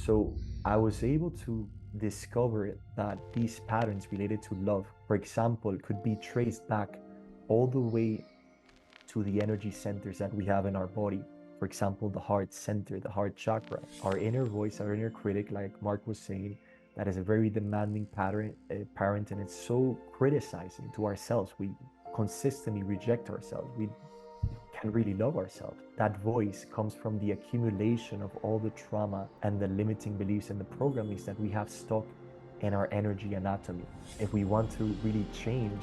So I was able to discover that these patterns related to love, for example, could be traced back all the way to the energy centers that we have in our body. For example, the heart center, the heart chakra, our inner voice, our inner critic, like Mark was saying, that is a very demanding parent, and it's so criticizing to ourselves. We consistently reject ourselves. We can really love ourselves. That voice comes from the accumulation of all the trauma and the limiting beliefs and the programmings that we have stuck in our energy anatomy. If we want to really change,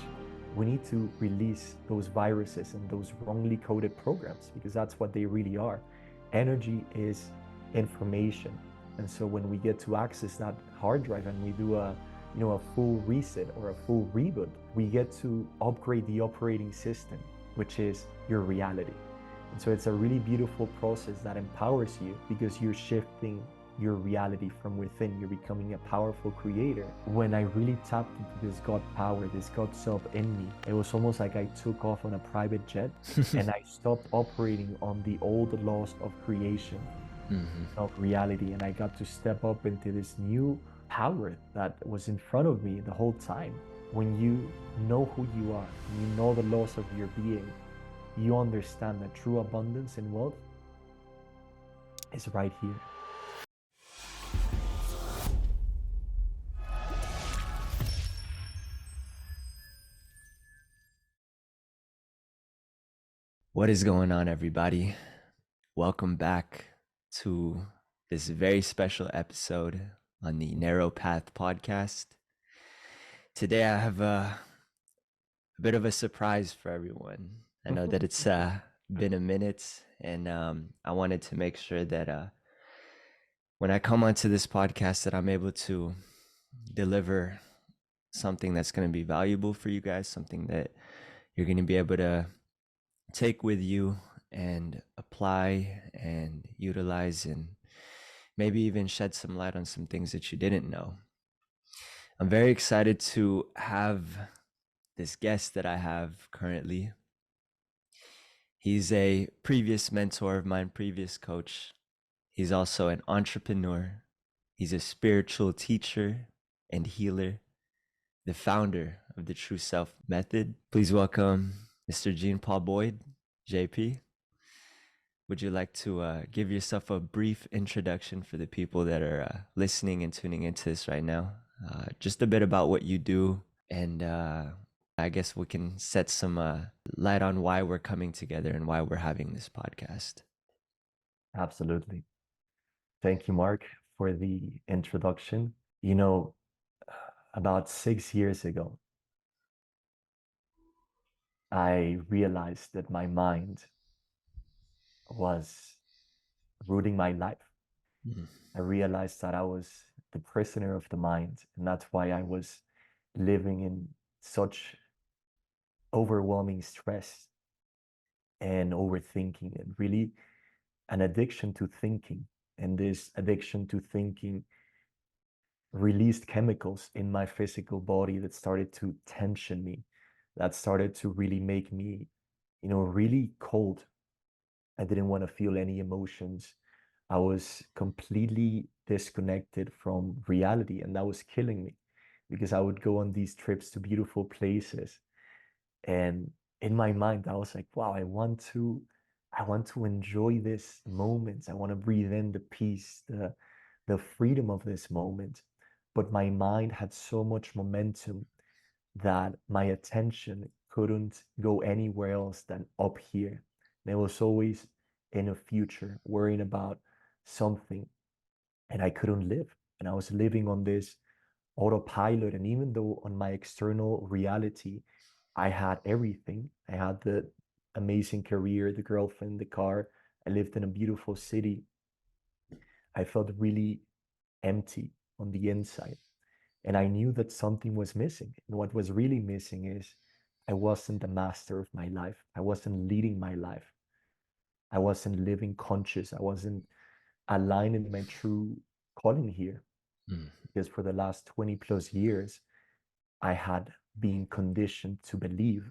we need to release those viruses and those wrongly coded programs, because that's what they really are. Energy is information. And so when we get to access that hard drive and we do a full reset or a full reboot, we get to upgrade the operating system, which is your reality. And so it's a really beautiful process that empowers you, because you're shifting your reality from within. You're becoming a powerful creator. When I really tapped into this God power, this God self in me, it was almost like I took off on a private jet and I stopped operating on the old laws of creation, of reality, and I got to step up into this new power that was in front of me the whole time. When you know who you are, you know the laws of your being, you understand that true abundance and wealth is right here. What is going on, everybody? Welcome back to this very special episode on the Narrow Path podcast. Today I have a bit of a surprise for everyone. I know that it's been a minute, and I wanted to make sure that when I come onto this podcast that I'm able to deliver something that's going to be valuable for you guys, something that you're going to be able to take with you and apply and utilize, and maybe even shed some light on some things that you didn't know. I'm very excited to have this guest that I have currently. He's a previous mentor of mine, previous coach. He's also an entrepreneur. He's a spiritual teacher and healer, the founder of the True Self Method. Please welcome Mr. Jean Paul Boyd, JP. Would you like to give yourself a brief introduction for the people that are listening and tuning into this right now? Just a bit about what you do, and I guess we can set some light on why we're coming together and why we're having this podcast. Absolutely. Thank you, Mark, for the introduction. About 6 years ago, I realized that my mind was rooting my life. I realized that I was the prisoner of the mind, and that's why I was living in such overwhelming stress and overthinking, and really an addiction to thinking. And this addiction to thinking released chemicals in my physical body that started to tension me, that started to really make me, really cold. I didn't want to feel any emotions. I was completely disconnected from reality, and that was killing me, because I would go on these trips to beautiful places, and in my mind I was like, wow, I want to enjoy this moment. I want to breathe in the peace, the freedom of this moment. But my mind had so much momentum that my attention couldn't go anywhere else than up here. And I was always in a future, worrying about something, and I couldn't live. And I was living on this autopilot. And even though on my external reality, I had everything, I had the amazing career, the girlfriend, the car, I lived in a beautiful city, I felt really empty on the inside. And I knew that something was missing. And what was really missing is I wasn't the master of my life. I wasn't leading my life. I wasn't living conscious. I wasn't aligned in my true calling here. Because for the last 20 plus years, I had been conditioned to believe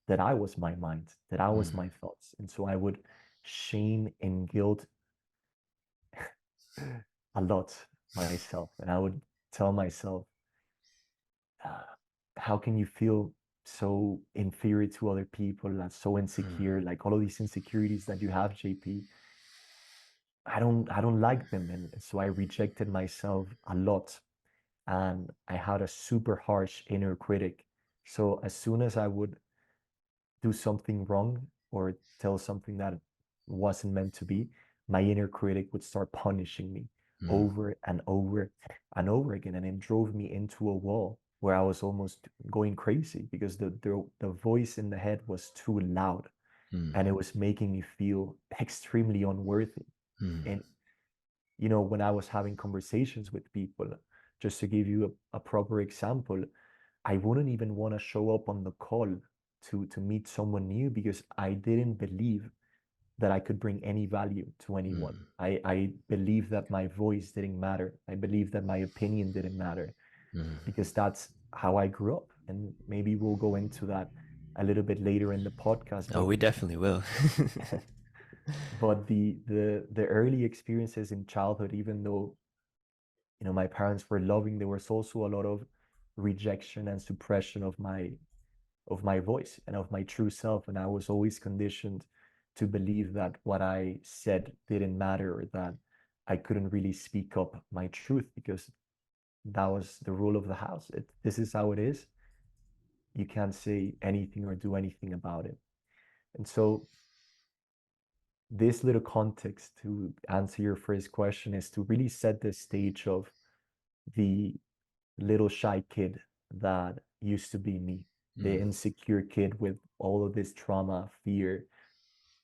that I was my mind, that I was my thoughts. And so I would shame and guilt a lot myself, and I would tell myself, uh, how can you feel so inferior to other people, that's so insecure, like all of these insecurities that you have, JP. I don't like them. And so I rejected myself a lot, and I had a super harsh inner critic. So as soon as I would do something wrong or tell something that wasn't meant to be, my inner critic would start punishing me over and over and over again. And it drove me into a wall where I was almost going crazy because the voice in the head was too loud, and it was making me feel extremely unworthy. And when I was having conversations with people, just to give you a proper example, I wouldn't even want to show up on the call to meet someone new because I didn't believe that I could bring any value to anyone. I believed that my voice didn't matter. I believed that my opinion didn't matter because that's how I grew up. And maybe we'll go into that a little bit later in the podcast. Oh, we definitely will. But the early experiences in childhood, even though my parents were loving, there was also a lot of rejection and suppression of my voice and of my true self. And I was always conditioned to believe that what I said didn't matter, or that I couldn't really speak up my truth because that was the rule of the house. This is how it is. You can't say anything or do anything about it. And so this little context to answer your first question is to really set the stage of the little shy kid that used to be me, the insecure kid with all of this trauma, fear,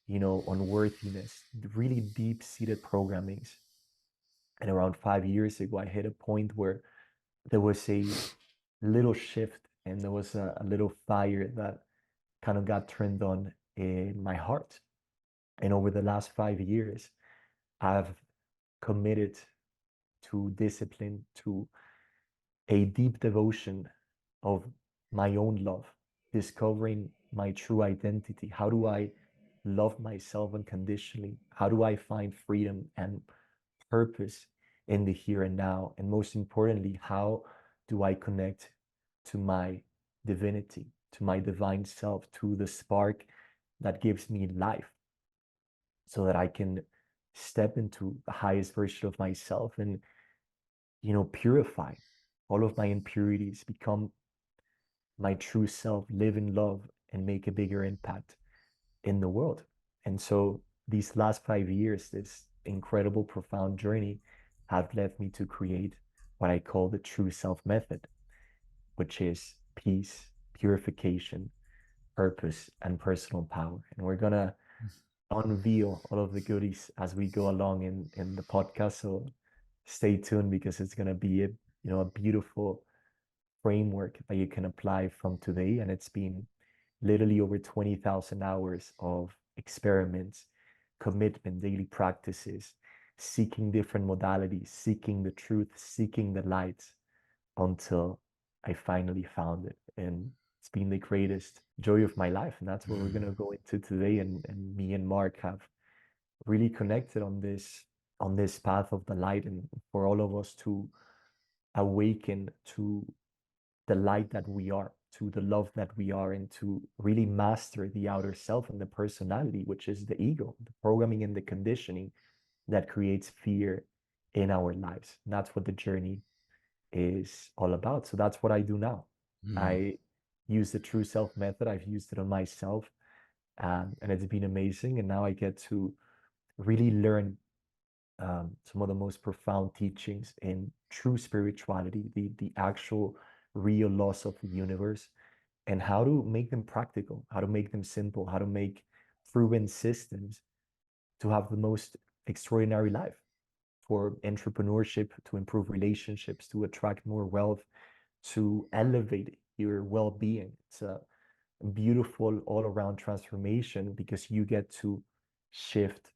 unworthiness, really deep seated programmings. And around 5 years ago, I hit a point where there was a little shift, and there was a little fire that kind of got turned on in my heart. And over the last 5 years, I've committed to discipline, to a deep devotion of my own love, discovering my true identity. How do I love myself unconditionally? How do I find freedom and purpose in the here and now? And most importantly, how do I connect to my divinity, to my divine self, to the spark that gives me life, so that I can step into the highest version of myself and, purify all of my impurities, become my true self, live in love, and make a bigger impact in the world. And so these last 5 years, this incredible, profound journey have led me to create what I call the true self method, which is peace, purification, purpose, and personal power. And we're gonna unveil all of the goodies as we go along in the podcast. So stay tuned, because it's gonna be a beautiful framework that you can apply from today. And it's been literally over 20,000 hours of experiments, commitment, daily practices, seeking different modalities, seeking the truth, seeking the light, until I finally found it. And it's been the greatest joy of my life. And that's what we're going to go into today. And me and Mark have really connected on this path of the light, and for all of us to awaken to the light that we are, to the love that we are, and to really master the outer self and the personality, which is the ego, the programming and the conditioning that creates fear in our lives. And that's what the journey is all about. So that's what I do now. I use the true self method. I've used it on myself, and it's been amazing. And now I get to really learn some of the most profound teachings in true spirituality, the actual real laws of the universe, and how to make them practical, how to make them simple, how to make proven systems to have the most extraordinary life, for entrepreneurship, to improve relationships, to attract more wealth, to elevate your well-being. It's a beautiful all-around transformation, because you get to shift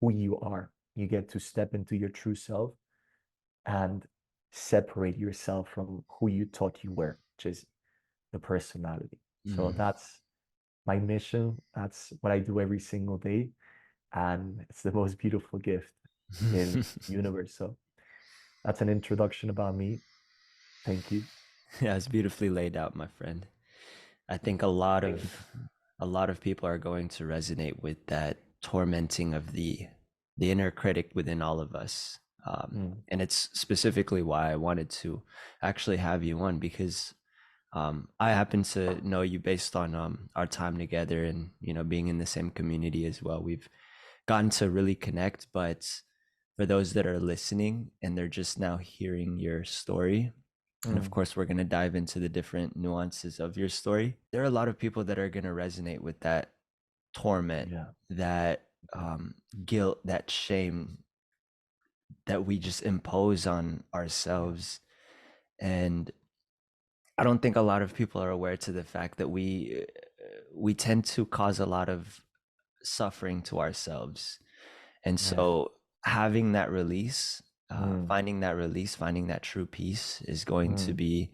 who you are. You get to step into your true self and separate yourself from who you thought you were, which is the personality. So that's my mission. That's what I do every single day. And it's the most beautiful gift in the universe. So that's an introduction about me. Thank you. Yeah, it's beautifully laid out, my friend. I think Thank you. a lot of people are going to resonate with that tormenting of the inner critic within all of us. Mm, And it's specifically why I wanted to actually have you on, because I happen to know you based on our time together, and being in the same community as well. We've gotten to really connect, but for those that are listening and they're just now hearing your story, and of mm, course we're going to dive into the different nuances of your story, there are a lot of people that are going to resonate with that torment, yeah. that Yeah. guilt, that shame that we just impose on Yeah. ourselves. And I don't think a lot of people are aware to the fact that we tend to cause a lot of suffering to ourselves. And Yes. so having that release, Mm, finding that true peace is going to mm, be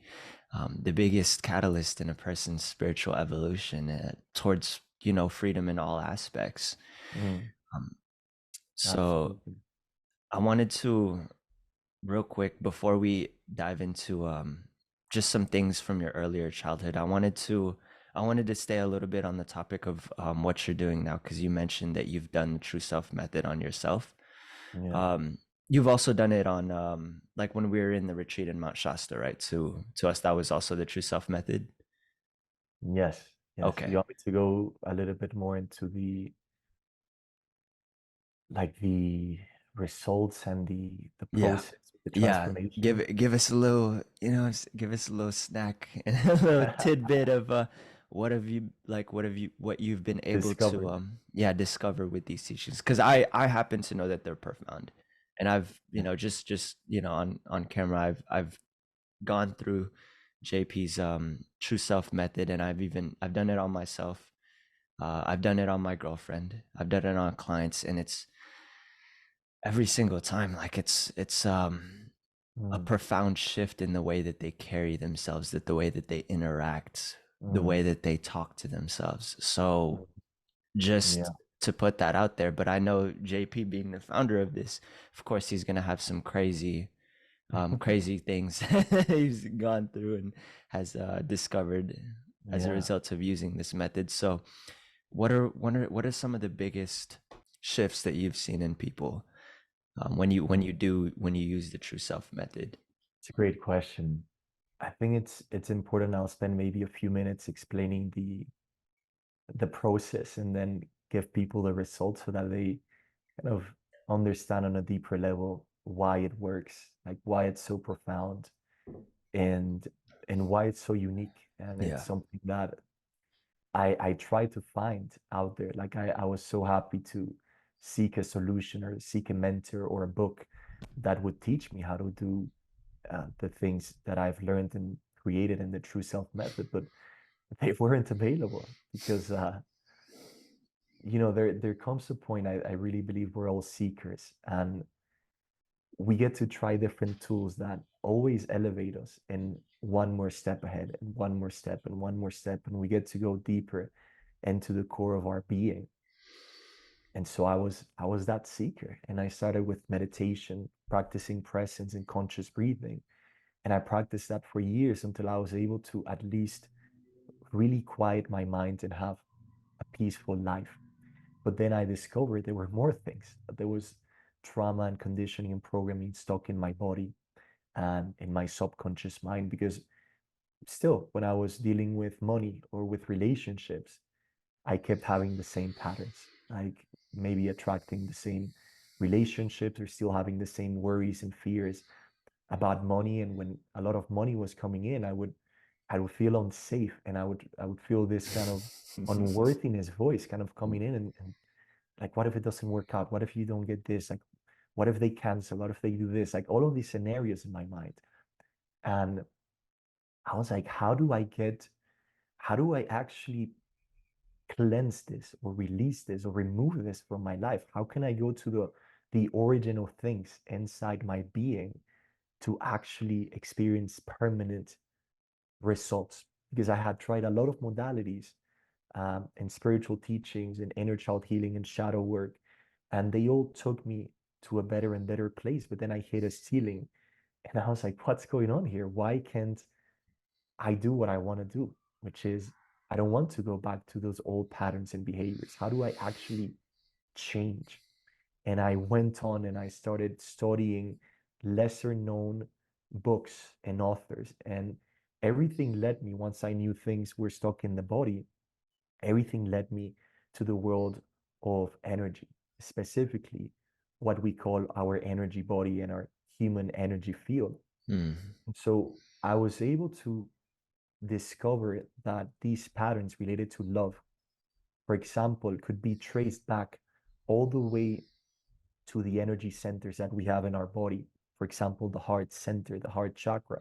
the biggest catalyst in a person's spiritual evolution towards, freedom in all aspects. mm, Um, so absolutely. I wanted to, real quick, before we dive into just some things from your earlier childhood, I wanted to stay a little bit on the topic of what you're doing now, because you mentioned that you've done the True Self method on yourself. Yeah. Um, you've also done it on like when we were in the retreat in Mount Shasta, right? To us, that was also the True Self method. Yes. Yes. You Okay. want me to go a little bit more into the results and the Yeah. process, the Yeah. transformation? Give us a little, give us a little snack and a little tidbit of what you've been able to Discovered. discover with these teachings. Because I happen to know that they're profound. And I've, Yeah. just on camera, I've gone through JP's true self method, and I've done it on myself. I've done it on my girlfriend. I've done it on clients, and it's every single time like it's a Mm, profound shift in the way that they carry themselves, that the way that they interact, the way mm, that they talk to themselves. So mm, just yeah. to put that out there, but I know JP being the founder of this, of course he's going to have some crazy things he's gone through and has discovered as a Yeah. result of using this method. So what are some of the biggest shifts that you've seen in people Mm. when you use the true self method? It's a great question. I think it's important. I'll spend maybe a few minutes explaining the process and then give people the results so that they kind of understand on a deeper level why it works, like why it's so profound and why it's so unique. And it's Yeah. something that I try to find out there. Like I was so happy to seek a solution or seek a mentor or a book that would teach me how to do the things that I've learned and created in the True Self method, but they weren't available because there comes a point I really believe we're all seekers and we get to try different tools that always elevate us in one more step ahead and one more step and one more step and we get to go deeper into the core of our being. And so I was that seeker and I started with meditation, practicing presence and conscious breathing. And I practiced that for years until I was able to at least really quiet my mind and have a peaceful life. But then I discovered there were more things. There was trauma and conditioning and programming stuck in my body and in my subconscious mind because still, when I was dealing with money or with relationships, I kept having the same patterns, like maybe attracting the same relationships or still having the same worries and fears about money. And when a lot of money was coming in, I would feel unsafe and I would feel this kind of unworthiness voice kind of coming in and like, what if it doesn't work out? What if you don't get this? Like, what if they cancel? What if they do this? Like all of these scenarios in my mind. And I was like, how do I actually cleanse this or release this or remove this from my life? How can I go to the origin of things inside my being to actually experience permanent results? Because I had tried a lot of modalities and spiritual teachings and inner child healing and shadow work, and they all took me to a better and better place. But then I hit a ceiling And I was like, what's going on here? Why can't I do what I want to do? Which is, I don't want to go back to those old patterns and behaviors. How do I actually change? And I went on and I started studying lesser known books and authors. And everything led me, once I knew things were stuck in the body, everything led me to the world of energy, specifically what we call our energy body and our human energy field. Mm. So I was able to discover that these patterns related to love, for example, could be traced back all the way to the energy centers that we have in our body. For example, the heart center, the heart chakra.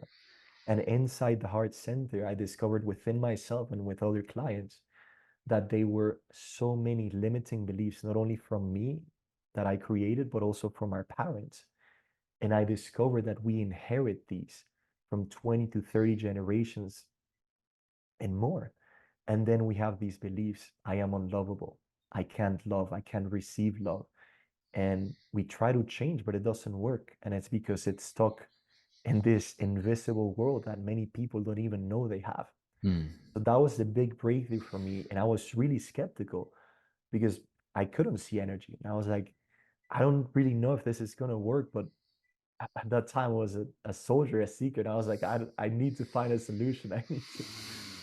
And inside the heart center, I discovered within myself and with other clients that they were so many limiting beliefs, not only from me that I created, but also from our parents. And I discovered that we inherit these from 20 to 30 generations and more. And then we have these beliefs: I am unlovable, I can't love, I can't receive love. And we try to change, but it doesn't work. And it's because it's stuck in this invisible world that many people don't even know they have. Mm. So that was the big breakthrough for me. And I was really skeptical because I couldn't see energy. And I was like, I don't really know if this is going to work. But at that time, I was a soldier, a seeker. And I was like, I need to find a solution.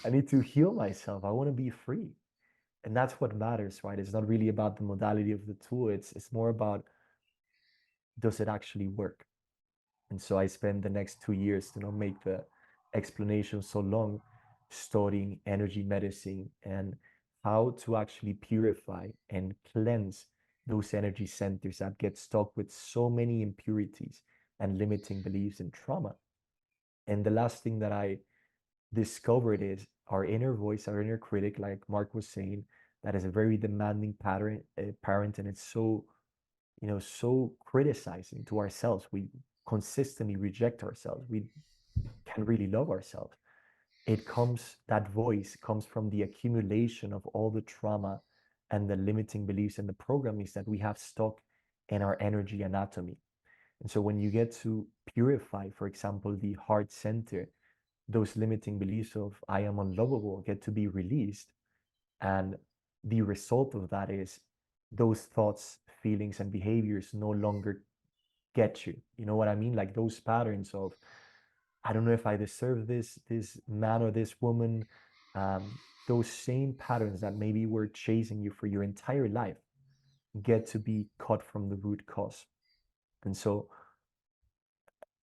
I need to heal myself. I want to be free. And that's what matters, right? It's not really about the modality of the tool. It's more about, does it actually work? And so I spent the next 2 years to not make the explanation so long, studying energy medicine and how to actually purify and cleanse those energy centers that get stuck with so many impurities and limiting beliefs and trauma. And the last thing that I discovered is our inner voice, our inner critic, like Mark was saying, that is a very demanding parent, and it's so, so criticizing to ourselves. We consistently reject ourselves. We can really love ourselves. That voice comes from the accumulation of all the trauma and the limiting beliefs and the programmings that we have stuck in our energy anatomy. And so when you get to purify, for example, the heart center, those limiting beliefs of I am unlovable get to be released. And the result of that is those thoughts, feelings, and behaviors no longer get you. You know what I mean? Like those patterns of, I don't know if I deserve this man or this woman. Those same patterns that maybe were chasing you for your entire life get to be cut from the root cause. And so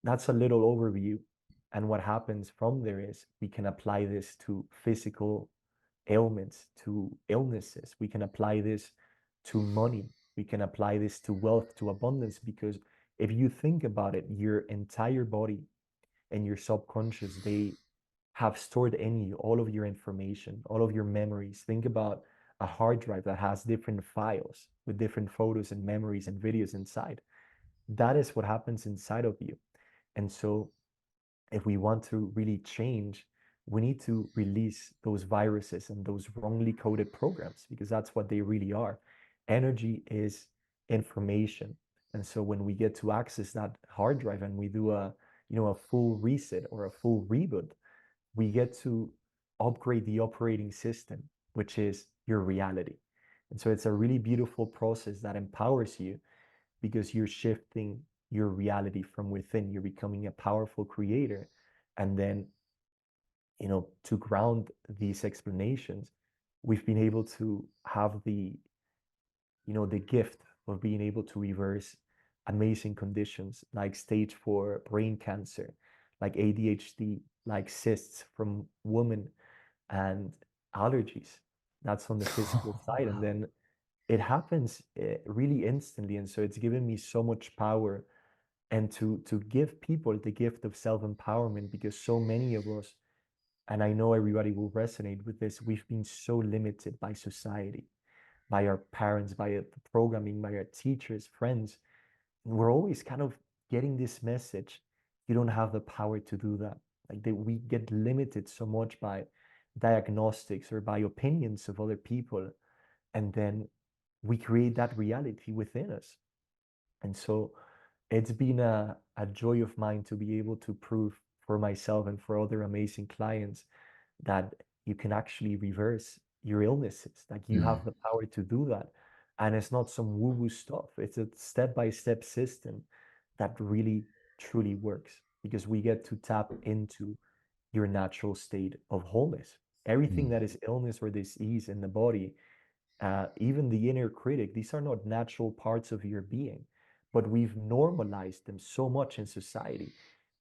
that's a little overview. And what happens from there is we can apply this to physical ailments, to illnesses. We can apply this to money. We can apply this to wealth, to abundance, because if you think about it, your entire body and your subconscious, they have stored in you all of your information, all of your memories. Think about a hard drive that has different files with different photos and memories and videos inside. That is what happens inside of you. And so if we want to really change, we need to release those viruses and those wrongly coded programs, because that's what they really are. Energy is information. And so when we get to access that hard drive and we do a full reset or a full reboot, we get to upgrade the operating system, which is your reality. And so it's a really beautiful process that empowers you, because you're shifting your reality from within. You're becoming a powerful creator. And then, to ground these explanations, we've been able to have the gift of being able to reverse amazing conditions like stage 4 brain cancer, like ADHD, like cysts from women, and allergies. That's on the physical side. And Wow. then it happens really instantly. And so it's given me so much power, and to give people the gift of self-empowerment, because so many of us, and I know everybody will resonate with this, we've been so limited by society, by our parents, by the programming, by our teachers, friends. And we're always kind of getting this message: you don't have the power to do that. Like we get limited so much by diagnostics or by opinions of other people, and then we create that reality within us. And so it's been a joy of mine to be able to prove for myself and for other amazing clients that you can actually reverse your illnesses. Like you Mm, have the power to do that. And it's not some woo-woo stuff. It's a step-by-step system that really truly works because we get to tap into your natural state of wholeness. Everything mm, that is illness or disease in the body, even the inner critic, these are not natural parts of your being, but we've normalized them so much in society.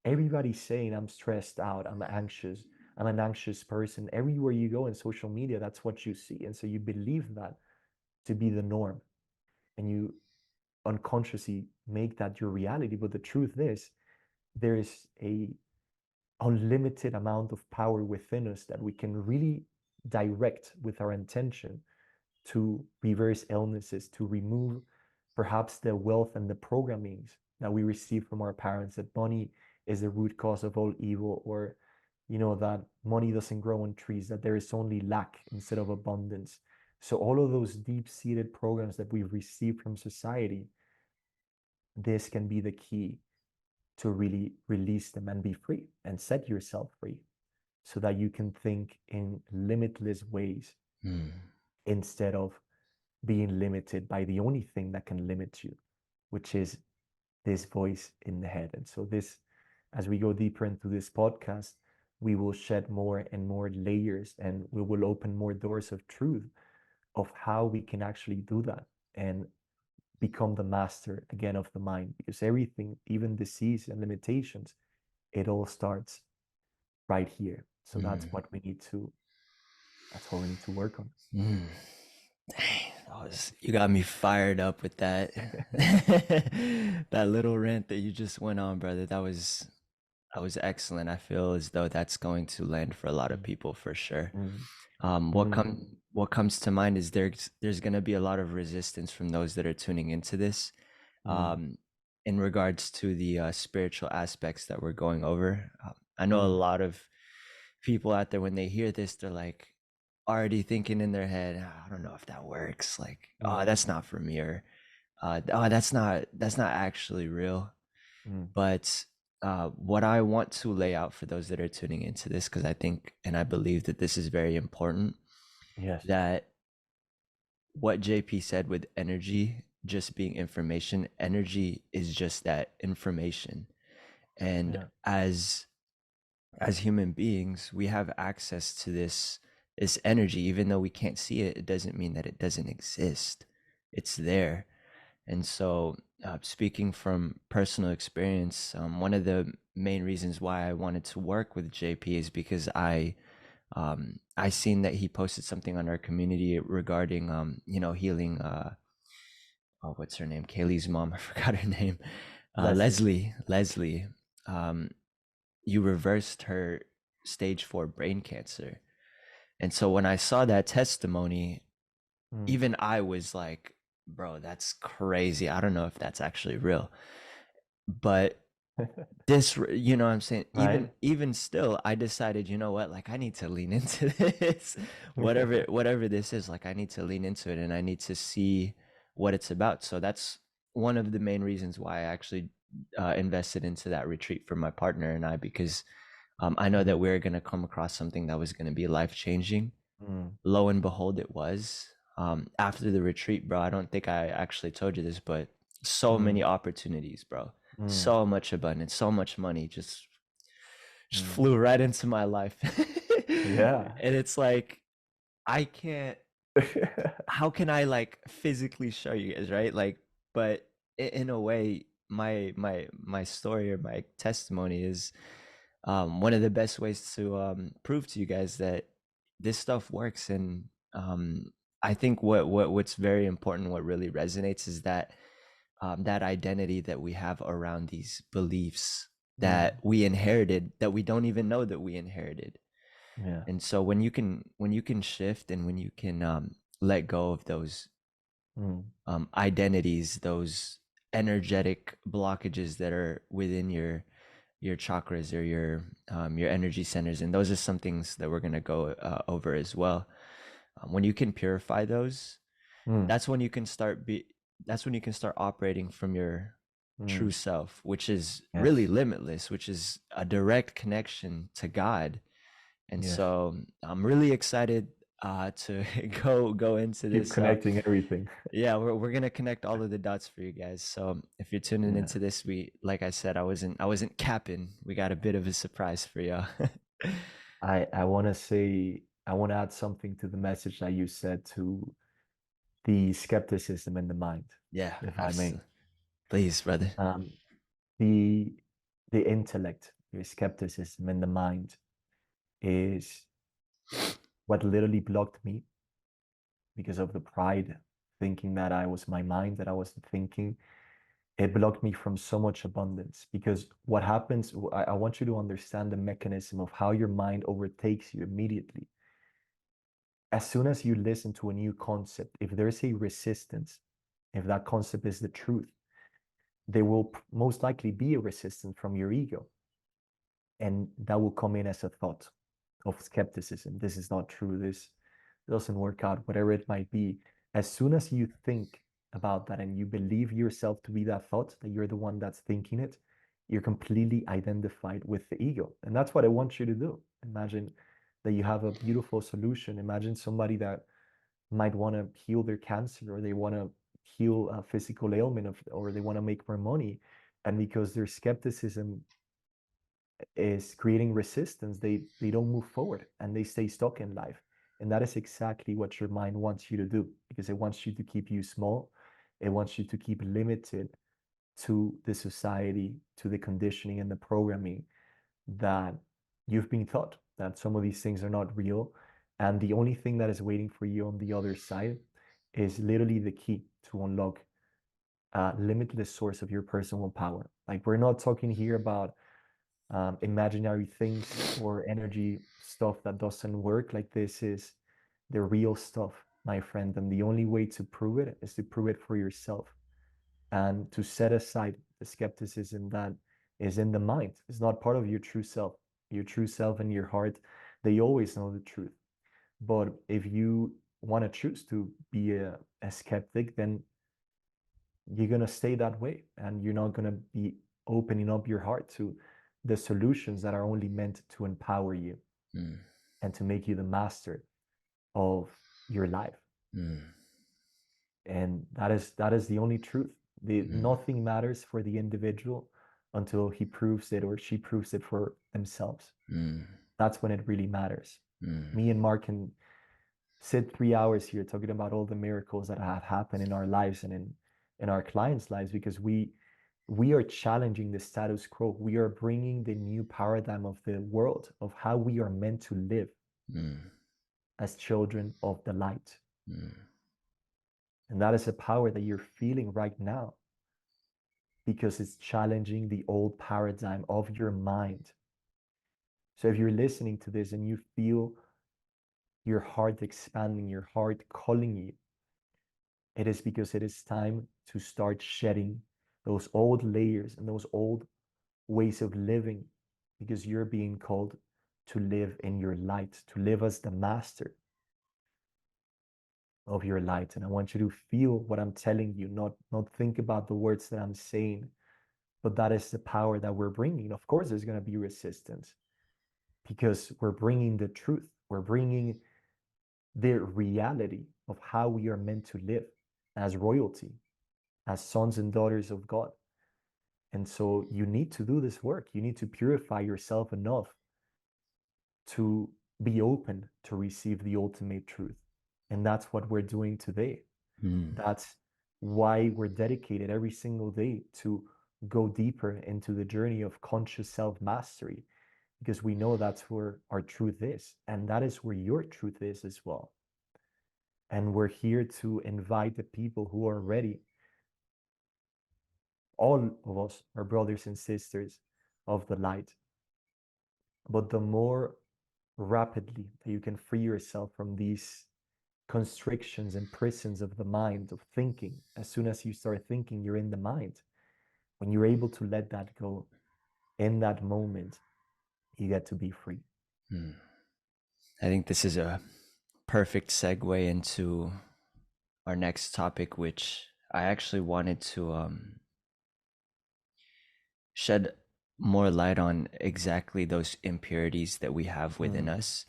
Everybody's saying, I'm stressed out, I'm anxious, I'm an anxious person. Everywhere you go in social media, that's what you see. And so you believe that to be the norm, and you unconsciously make that your reality. But the truth is, there is a unlimited amount of power within us that we can really direct with our intention to reverse illnesses, to remove perhaps the wealth and the programmings that we receive from our parents, that money is the root cause of all evil, or that money doesn't grow on trees, that there is only lack instead of abundance. So all of those deep-seated programs that we've received from society, this can be the key to really release them and be free and set yourself free so that you can think in limitless ways mm, instead of being limited by the only thing that can limit you, which is this voice in the head. And so, as we go deeper into this podcast, we will shed more and more layers and we will open more doors of truth of how we can actually do that and become the master again of the mind. Because everything, even disease and limitations, it all starts right here. So mm, that's what we need to work on. mm. You got me fired up with that that little rant that you just went on, brother. That was excellent. I feel as though that's going to land for a lot of people for sure. Mm, What mm, comes to mind is there's going to be a lot of resistance from those that are tuning into this, mm, um, in regards to the spiritual aspects that we're going over. I know a mm, lot of people out there when they hear this, they're like already thinking in their head, "Ah, I don't know if that works. Like, oh, mm, that's not for me, or oh, that's not actually real." mm. But what I want to lay out for those that are tuning into this, because I think and I believe that this is very important, Yes. that what JP said with energy just being information, energy is just that information. And Yeah. as human beings, we have access to this energy. Even though we can't see it, it doesn't mean that it doesn't exist. It's there. And so, speaking from personal experience, one of the main reasons why I wanted to work with JP is because I seen that he posted something on our community regarding healing. Oh, what's her name? Kaylee's mom. I forgot her name. Leslie. Leslie. Um, you reversed her stage 4 brain cancer. And so when I saw that testimony, Mm. even I was like, bro, that's crazy. I don't know if that's actually real. But you know what I'm saying? Right? Even still, I decided, you know what, like I need to lean into this. Whatever this is, like I need to lean into it and I need to see what it's about. So that's one of the main reasons why I actually invested into that retreat for my partner and I, because I know that Mm, we're going to come across something that was going to be life changing. mm, Lo and behold, it was. After the retreat, bro, I don't think I actually told you this, but so mm, many opportunities, bro. mm, So much abundance, so much money just mm. flew right into my life. Yeah. And it's like, I can't, how can I like physically show you guys, right? Like, but in a way, my story or my testimony is one of the best ways to prove to you guys that this stuff works. And I think what's very important, what really resonates, is that that identity that we have around these beliefs Mm, that we inherited, that we don't even know that we inherited. yeah. And so when you can shift and when you can let go of those Mm, identities, those energetic blockages that are within your chakras or your energy centers, and those are some things that we're going to go over as well. When you can purify those, mm, that's when you can start be that's when you can start operating from your true Mm, self, which is really yes. limitless, which is a direct connection to God. And Yes. so I'm really excited to go into Keep this. So connecting everything. yeah, we're gonna connect all of the dots for you guys. So if you're tuning Yeah. into this, like I said, I wasn't capping. We got a bit of a surprise for you. I want to say, I want to add something to the message that you said to the skepticism in the mind, Yeah, if I may. absolutely. Please, brother. Um, the the intellect, your skepticism in the mind is what literally blocked me because of the pride, thinking that I was my mind, that I wasn't thinking. It blocked me from so much abundance because what happens, I want you to understand the mechanism of how your mind overtakes you immediately. As soon as you listen to a new concept, if there's a resistance, if that concept is the truth, there will most likely be a resistance from your ego. And that will come in as a thought of skepticism. This is not true. This doesn't work out, whatever it might be. As soon as you think about that and you believe yourself to be that thought, that you're the one that's thinking it, you're completely identified with the ego. And that's what I want you to do. Imagine that you have a beautiful solution. Imagine somebody that might want to heal their cancer, or they want to heal a physical ailment of, or they want to make more money. And because their skepticism is creating resistance, they don't move forward and they stay stuck in life. And that is exactly what your mind wants you to do, because it wants you to keep you small. It wants you to keep limited to the society, to the conditioning and the programming that you've been taught, that some of these things are not real. And the only thing that is waiting for you on the other side is literally the key to unlock a limitless source of your personal power. Like, we're not talking here about imaginary things or energy stuff that doesn't work. Like, this is the real stuff, my friend. And the only way to prove it is to prove it for yourself and to set aside the skepticism that is in the mind. It's not part of your true self. Your true self and your heart, they always know the truth. But if you want to choose to be a skeptic, then you're going to stay that way and you're not going to be opening up your heart to the solutions that are only meant to empower you Mm, and to make you the master of your life. mm, And that is the only truth. mm, Nothing matters for the individual until he proves it or she proves it for themselves. mm, That's when it really matters. mm, Me and Mark can sit 3 hours here talking about all the miracles that have happened in our lives and in our clients' lives, because we are challenging the status quo. We are bringing the new paradigm of the world, of how we are meant to live mm, as children of the light. mm, And that is a power that you're feeling right now, because it's challenging the old paradigm of your mind. So if you're listening to this and you feel your heart expanding, your heart calling you, it is because it is time to start shedding those old layers and those old ways of living, because you're being called to live in your light, to live as the master of your light. And I want you to feel what I'm telling you, not think about the words that I'm saying, but that is the power that we're bringing. Of course, there's going to be resistance because we're bringing the truth. We're bringing the reality of how we are meant to live as royalty, as sons and daughters of God. And so you need to do this work. You need to purify yourself enough to be open to receive the ultimate truth. And that's what we're doing today. mm, That's why we're dedicated every single day to go deeper into the journey of conscious self mastery, because we know that's where our truth is. And that is where your truth is as well. And we're here to invite the people who are ready. All of us are brothers and sisters of the light. But the more rapidly that you can free yourself from these constrictions and prisons of the mind, of thinking, as soon as you start thinking, you're in the mind. When you're able to let that go in that moment, you get to be free. mm. I think this is a perfect segue into our next topic, which I actually wanted to shed more light on exactly those impurities that we have within Mm, us.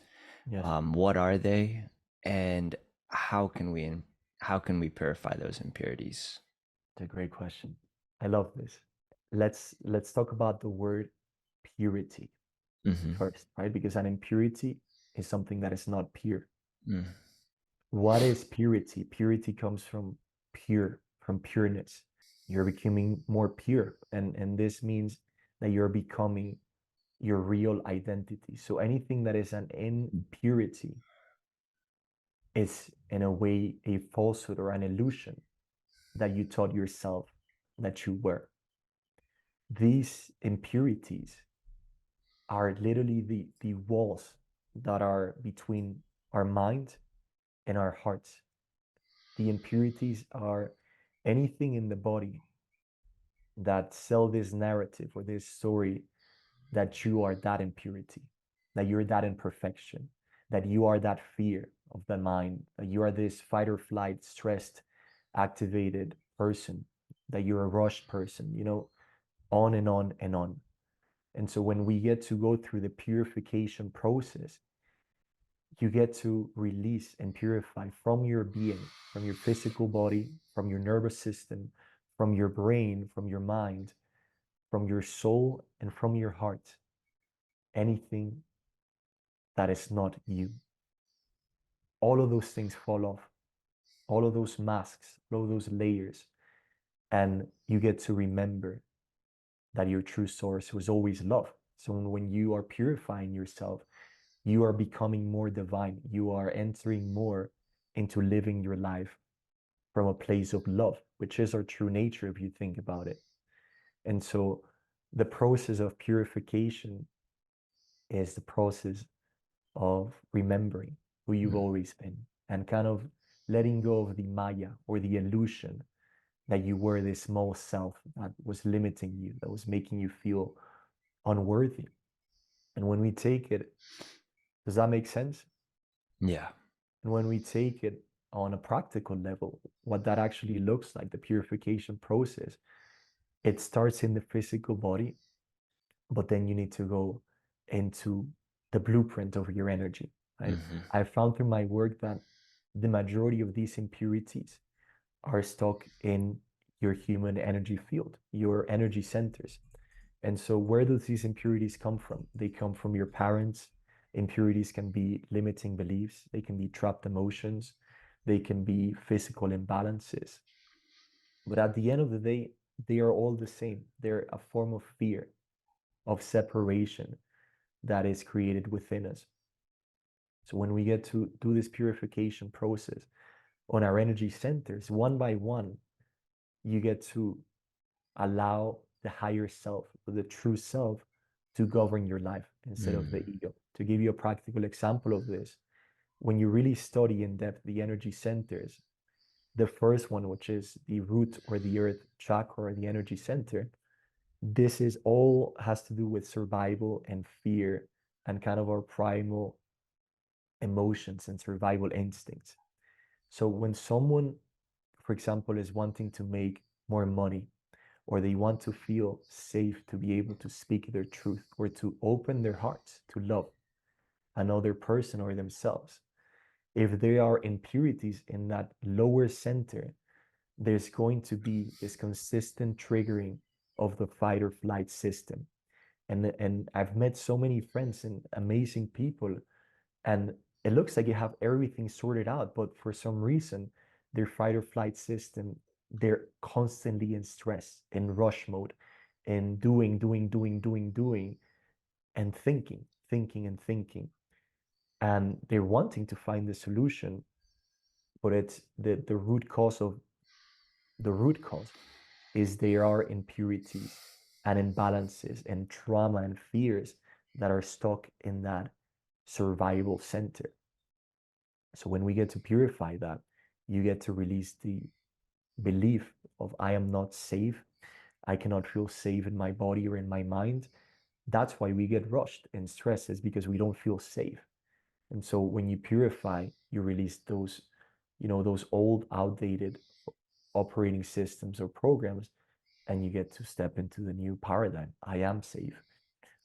yes, What are they, and how can we purify those impurities? it's a great question. I love this. Let's talk about the word purity Mm-hmm. first, right? Because an impurity is something that is not pure. Mm. What is purity? Purity comes from pure, from pureness. You're becoming more pure, and this means that you're becoming your real identity. So anything that is an impurity is in a way a falsehood or an illusion that you taught yourself that you were. These impurities are literally the walls that are between our mind and our hearts. The impurities are anything in the body that sell this narrative or this story that you are that impurity, that you're that imperfection, that you are that fear of the mind, that you are this fight or flight, stressed, activated person, that you're a rushed person, on and on and on. And so when we get to go through the purification process, you get to release and purify from your being, from your physical body, from your nervous system, from your brain, from your mind, from your soul, and from your heart, anything that is not you. All of those things fall off, all of those masks, all of those layers, and you get to remember that your true source was always love. So when you are purifying yourself, you are becoming more divine. You are entering more into living your life from a place of love, which is our true nature if you think about it. And so the process of purification is the process of remembering who you've Mm. always been and kind of letting go of the Maya or the illusion that you were this small self that was limiting you, that was making you feel unworthy. And when we take it, does that make sense? Yeah. And when we take it on a practical level, what that actually looks like, the purification process, it starts in the physical body, but then you need to go into the blueprint of your energy, right? Mm-hmm. I found through my work that the majority of these impurities are stuck in your human energy field, your energy centers. And so, where do these impurities come from? They come from your parents. Impurities can be limiting beliefs, they can be trapped emotions, they can be physical imbalances. But at the end of the day, they are all the same. They're a form of fear, of separation that is created within us. So, when we get to do this purification process on our energy centers, one by one, you get to allow the higher self, the true self, to govern your life instead of the Mm. ego. To give you a practical example of this, when you really study in depth the energy centers, the first one, which is the root or the earth chakra or the energy center, this is all has to do with survival and fear and kind of our primal emotions and survival instincts. So when someone, for example, is wanting to make more money, or they want to feel safe to be able to speak their truth or to open their hearts to love another person or themselves, if there are impurities in that lower center, there's going to be this consistent triggering of the fight or flight system. And I've met so many friends and amazing people, and it looks like you have everything sorted out, but for some reason, their fight or flight system, they're constantly in stress, in rush mode, in doing, and thinking and thinking. And they're wanting to find the solution, but it's the root cause of the root cause is there are impurities and imbalances and trauma and fears that are stuck in that survival center. So when we get to purify that, you get to release the belief of I am not safe. I cannot feel safe in my body or in my mind. That's why we get rushed and stressed, is because we don't feel safe. And so when you purify, you release those old, outdated operating systems or programs and you get to step into the new paradigm. I am safe.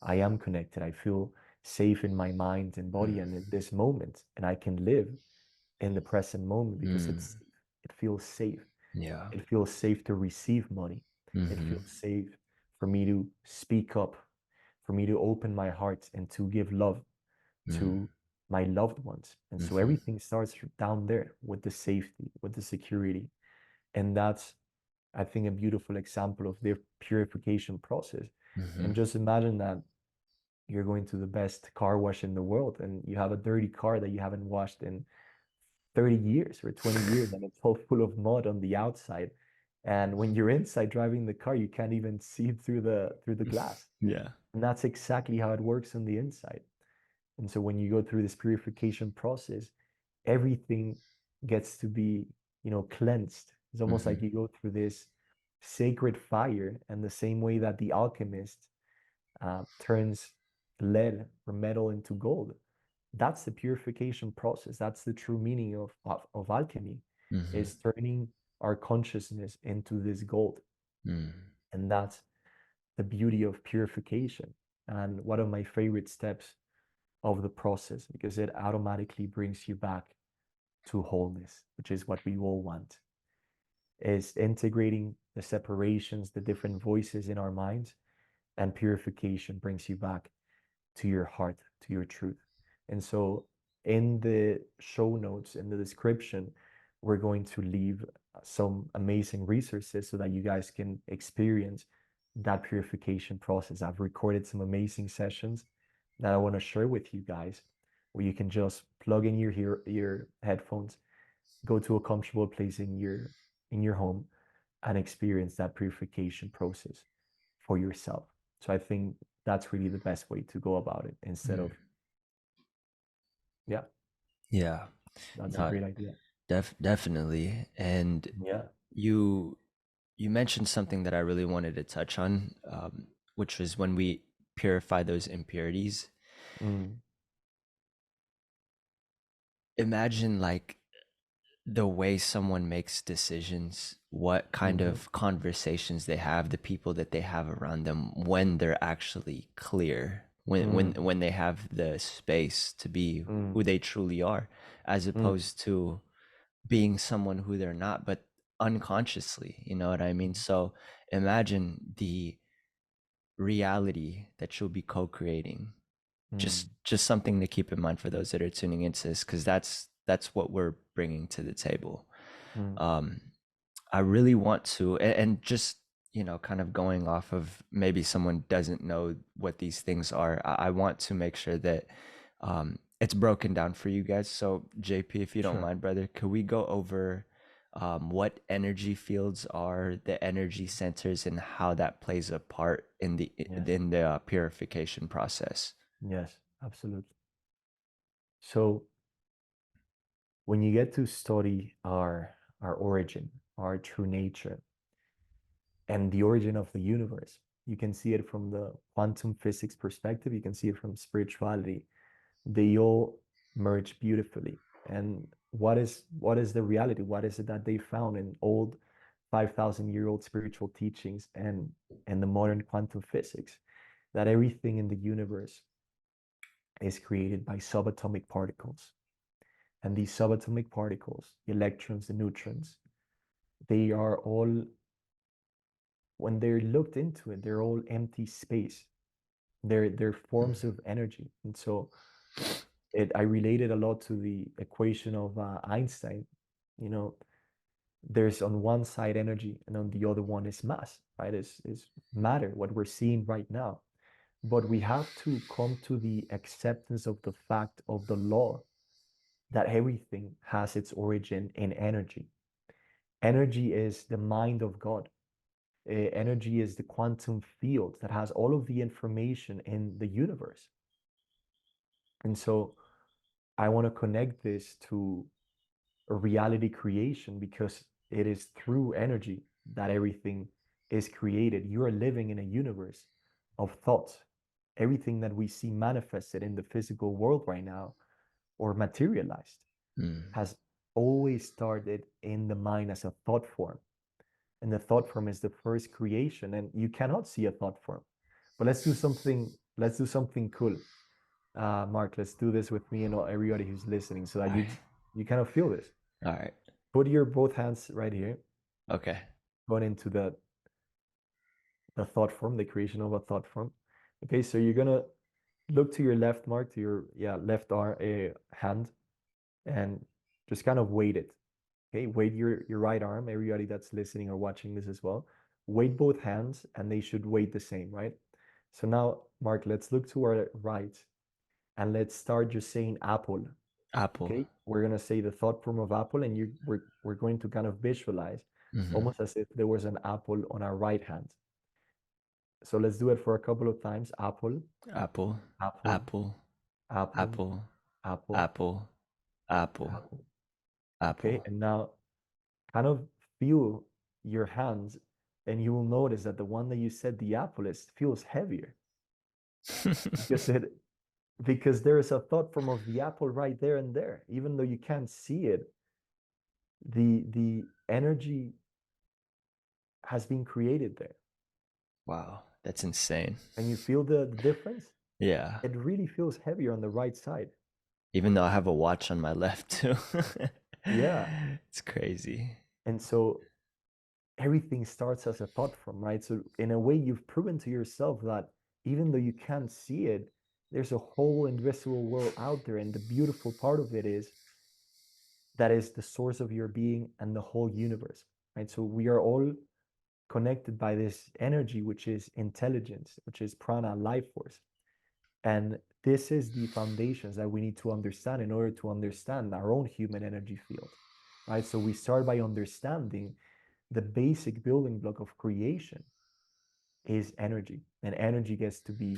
I am connected. I feel safe in my mind and body and in this moment, and I can live in the present moment because Mm. it feels safe. Yeah. It feels safe to receive money. It Mm-hmm. feels safe for me to speak up, for me to open my heart and to give love Mm. to my loved ones. And so Mm-hmm. everything starts down there with the safety, with the security. And that's, I think, a beautiful example of their purification process. Mm-hmm. And just imagine that you're going to the best car wash in the world and you have a dirty car that you haven't washed in 30 years or 20 years and it's all full of mud on the outside. And when you're inside driving the car, you can't even see through the glass. Yeah. And that's exactly how it works on the inside. And so when you go through this purification process, everything gets to be, cleansed. It's almost Mm-hmm. like you go through this sacred fire, and the same way that the alchemist turns lead or metal into gold. That's the purification process. That's the true meaning of alchemy, Mm-hmm. is turning our consciousness into this gold. Mm. And that's the beauty of purification. And one of my favorite steps of the process, because it automatically brings you back to wholeness, which is what we all want, is integrating the separations, the different voices in our minds, and purification brings you back to your heart, to your truth. And so in the show notes, in the description, we're going to leave some amazing resources so that you guys can experience that purification process. I've recorded some amazing sessions that I want to share with you guys, where you can just plug in your headphones, go to a comfortable place in your home, and experience that purification process for yourself. So I think that's really the best way to go about it instead Mm. of, yeah, Yeah. that's a No, great idea. definitely. And Yeah. you you mentioned something that I really wanted to touch on, which was when we purify those impurities. Mm, Imagine like the way someone makes decisions, what kind mm-hmm, of conversations they have, the people that they have around them when they're actually clear, mm, when they have the space to be mm, who they truly are, as mm, opposed to being someone who they're not, but unconsciously, you know what I mean? So imagine the reality that you'll be co-creating. mm, Just something to keep in mind for those that are tuning into this, because that's what we're bringing to the table. mm, um I really want to, and just, kind of going off of maybe someone doesn't know what these things are, I want to make sure that it's broken down for you guys. So JP, if you don't sure. mind, brother, could we go over what energy fields are, the energy centers, and how that plays a part in the Yes. purification process? Yes, absolutely. So when you get to study our origin, our true nature, and the origin of the universe, you can see it from the quantum physics perspective, you can see it from spirituality. They all merge beautifully. And what is the reality? What is it that they found in old 5,000-year-old spiritual teachings and the modern quantum physics? That everything in the universe is created by subatomic particles. And these subatomic particles, the electrons, the neutrons, they are all, when they're looked into it, they're all empty space. They're forms of energy. And so I relate it a lot to the equation of Einstein. You know, there's on one side energy, and on the other one is mass, right? Is matter, what we're seeing right now. But we have to come to the acceptance of the fact of the law that everything has its origin in energy. Energy is the mind of God. Energy is the quantum field that has all of the information in the universe. And so I want to connect this to a reality creation because it is through energy that everything is created. You are living in a universe of thoughts. Everything that we see manifested in the physical world right now or materialized Mm. has always started in the mind as a thought form. and the thought form is the first creation, and you cannot see a thought form. But let's do something cool. Mark, let's do this with me and everybody who's listening, so that All right. you kind of feel this. All right. Put your both hands right here, Okay. going into the thought form, the creation of a thought form. Okay, so you're gonna look to your left, Mark, to your left arm, hand, and just kind of weight it. Okay, weight your right arm. Everybody that's listening or watching this as well, weight both hands, and they should weight the same, right? So now, Mark, let's look to our right, and let's start just saying apple. Apple. Okay, we're gonna say the thought form of apple, and we're going to kind of visualize almost as if there was an apple on our right hand. So let's do it for a couple of times. Apple, Apple. apple, Apple. apple, Apple. apple, Apple. Apple. apple. Okay, Apple. and now kind of feel your hands, and you will notice that the one that you said the apple is feels heavier because it because there is a thought form of the apple right there and there, even though you can't see it. The energy has been created there, Wow, that's insane. and you feel the difference. Yeah. It really feels heavier on the right side. Even though I have a watch on my left too. Yeah, It's crazy. and so everything starts as a thought form, right? So in a way, you've proven to yourself that even though you can't see it, there's a whole invisible world out there, and the beautiful part of it is that is the source of your being and the whole universe, right? So we are all connected by this energy, which is intelligence, which is prana, life force. And this is the foundations that we need to understand in order to understand our own human energy field, right? So we start by understanding the basic building block of creation is energy, and energy gets to be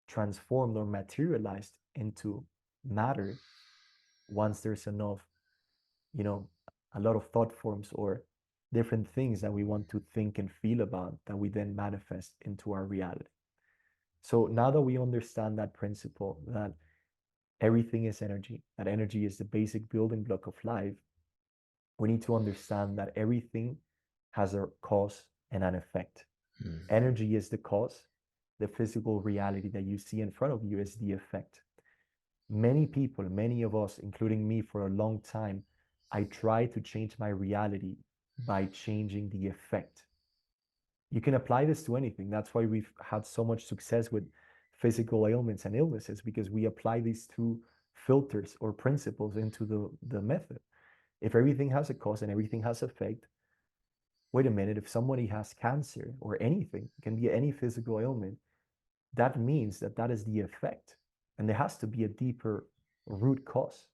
transformed or materialized into matter once there's enough, you know, a lot of thought forms or different things that we want to think and feel about that we then manifest into our reality. So now that we understand that principle, that everything is energy, that energy is the basic building block of life, we need to understand that everything has a cause and an effect. Energy is the cause, the physical reality that you see in front of you is the effect. Many people, many of us, including me for a long time, I tried to change my reality by changing the effect. You can apply this to anything. That's why we've had so much success with physical ailments and illnesses, because we apply these two filters or principles into the method. If everything has a cause and everything has effect, wait a minute, if somebody has cancer or anything, it can be any physical ailment, that means that that is the effect. And there has to be a deeper root cause.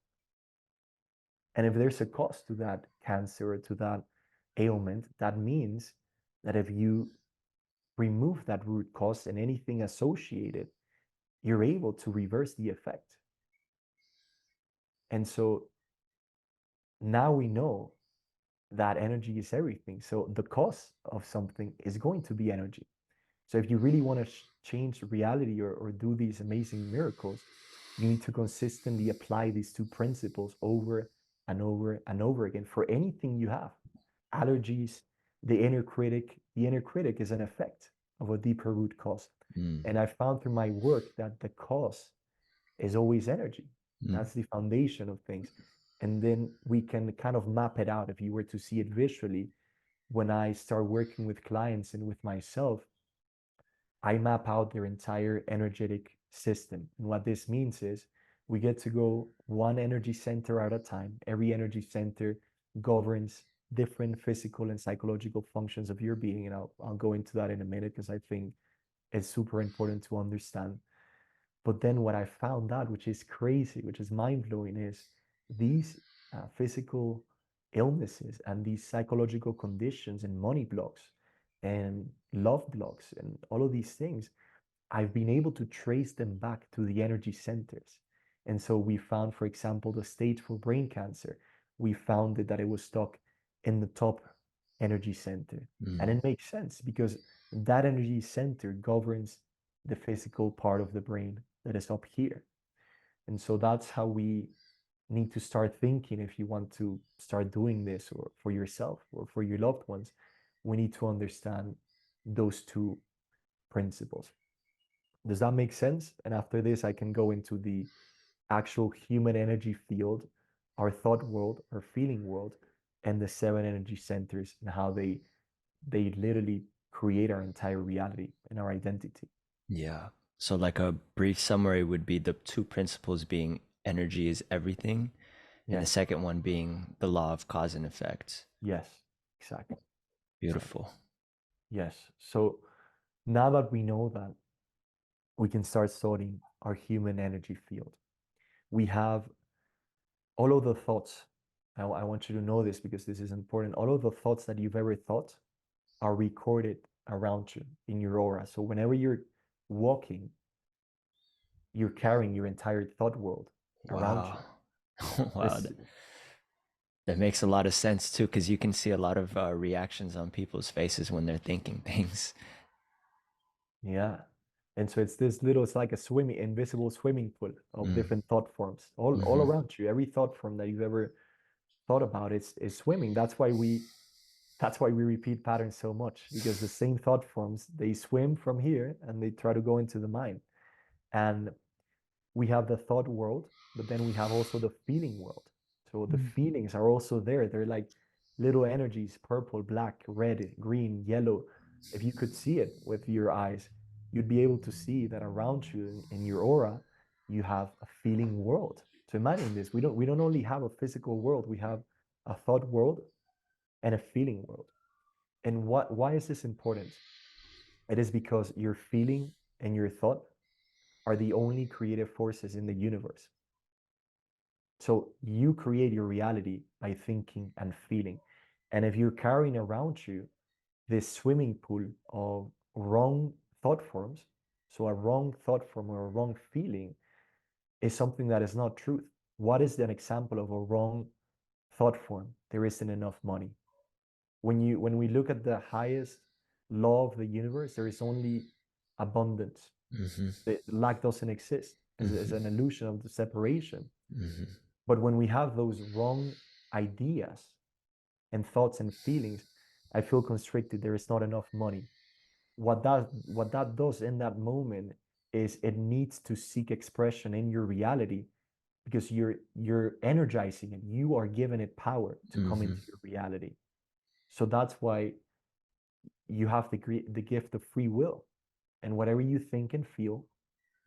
And if there's a cause to that cancer or to that ailment, that means that if you remove that root cause and anything associated, you're able to reverse the effect. And so now we know that energy is everything. So the cause of something is going to be energy. So if you really want to change reality or do these amazing miracles, you need to consistently apply these two principles over and over and over again for anything you have. Allergies, the inner critic is an effect of a deeper root cause. And I found through my work that the cause is always energy. That's the foundation of things. And then we can kind of map it out if you were to see it visually. When I start working with clients and with myself, I map out their entire energetic system. And what this means is we get to go one energy center at a time. Every energy center governs different physical and psychological functions of your being. And I'll go into that in a minute because I think it's super important to understand. But then what I found out, which is crazy, which is mind blowing, is these physical illnesses and these psychological conditions and money blocks and love blocks and all of these things, I've been able to trace them back to the energy centers. And so we found, for example, the stage for brain cancer, we found that it was stuck in the top energy center. And it makes sense because that energy center governs the physical part of the brain that is up here. And so that's how we need to start thinking if you want to start doing this or for yourself or for your loved ones. we need to understand those two principles. Does that make sense? And after this, I can go into the actual human energy field, our thought world, our feeling world, and the seven energy centers and how they literally create our entire reality and our identity. Yeah. So, like a brief summary would be the two principles being energy is everything, and the Yes. second one being the law of cause and effect. Yes. Exactly. Exactly. Beautiful. Yes. So now that we know that, we can start studying our human energy field. We have all of the thoughts. I want you to know this because this is important. All of the thoughts that you've ever thought are recorded around you in your aura. So whenever you're walking, you're carrying your entire thought world around you. Wow. Wow. This, That makes a lot of sense too, because you can see a lot of reactions on people's faces when they're thinking things. yeah. And so it's this little, it's like a swimming, invisible swimming pool of different thought forms all Mm-hmm. around you. Every thought form that you've ever thought about is swimming. That's why we repeat patterns so much, because the same thought forms, they swim from here and they try to go into the mind. And we have the thought world, but then we have also the feeling world. So the feelings are also there. They're like little energies, purple, black, red, green, yellow. If you could see it with your eyes, you'd be able to see that around you in your aura, you have a feeling world. So imagine this. We don't only have a physical world, we have a thought world and a feeling world. And why is this important? It is because your feeling and your thought are the only creative forces in the universe. So you create your reality by thinking and feeling. And if you're carrying around you this swimming pool of wrong thought forms, so a wrong thought form or a wrong feeling is something that is not truth. What is an example of a wrong thought form? There isn't enough money. When we look at the highest law of the universe, there is only abundance. Mm-hmm. The lack doesn't exist. It's Mm-hmm. an illusion of the separation. Mm-hmm. But when we have those wrong ideas and thoughts and feelings, I feel constricted. There is not enough money. What that does in that moment is it needs to seek expression in your reality, because you're energizing it. You are giving it power to come Mm-hmm. into your reality. So that's why you have the gift of free will, and whatever you think and feel,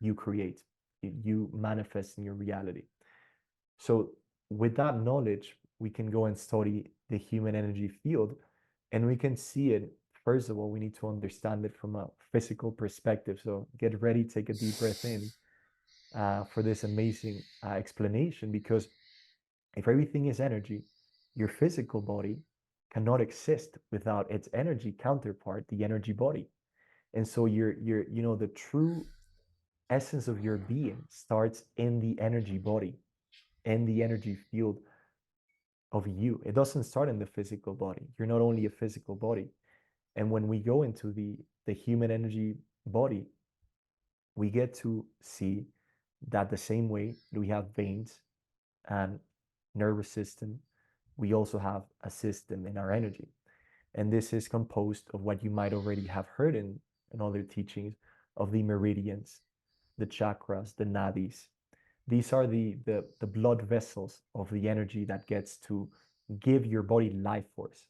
you create. You manifest in your reality. So with that knowledge, we can go and study the human energy field, and we can see it. First of all, we need to understand it from a physical perspective. So get ready, take a deep breath in for this amazing explanation, because if everything is energy, your physical body cannot exist without its energy counterpart, the energy body. And so the true essence of your being starts in the energy body, in the energy field of you. It doesn't start in the physical body. You're not only a physical body. And when we go into the human energy body, we get to see that the same way we have veins and nervous system, we also have a system in our energy. And this is composed of what you might already have heard in other teachings of the meridians, the chakras, the nadis. These are the blood vessels of the energy that gets to give your body life force.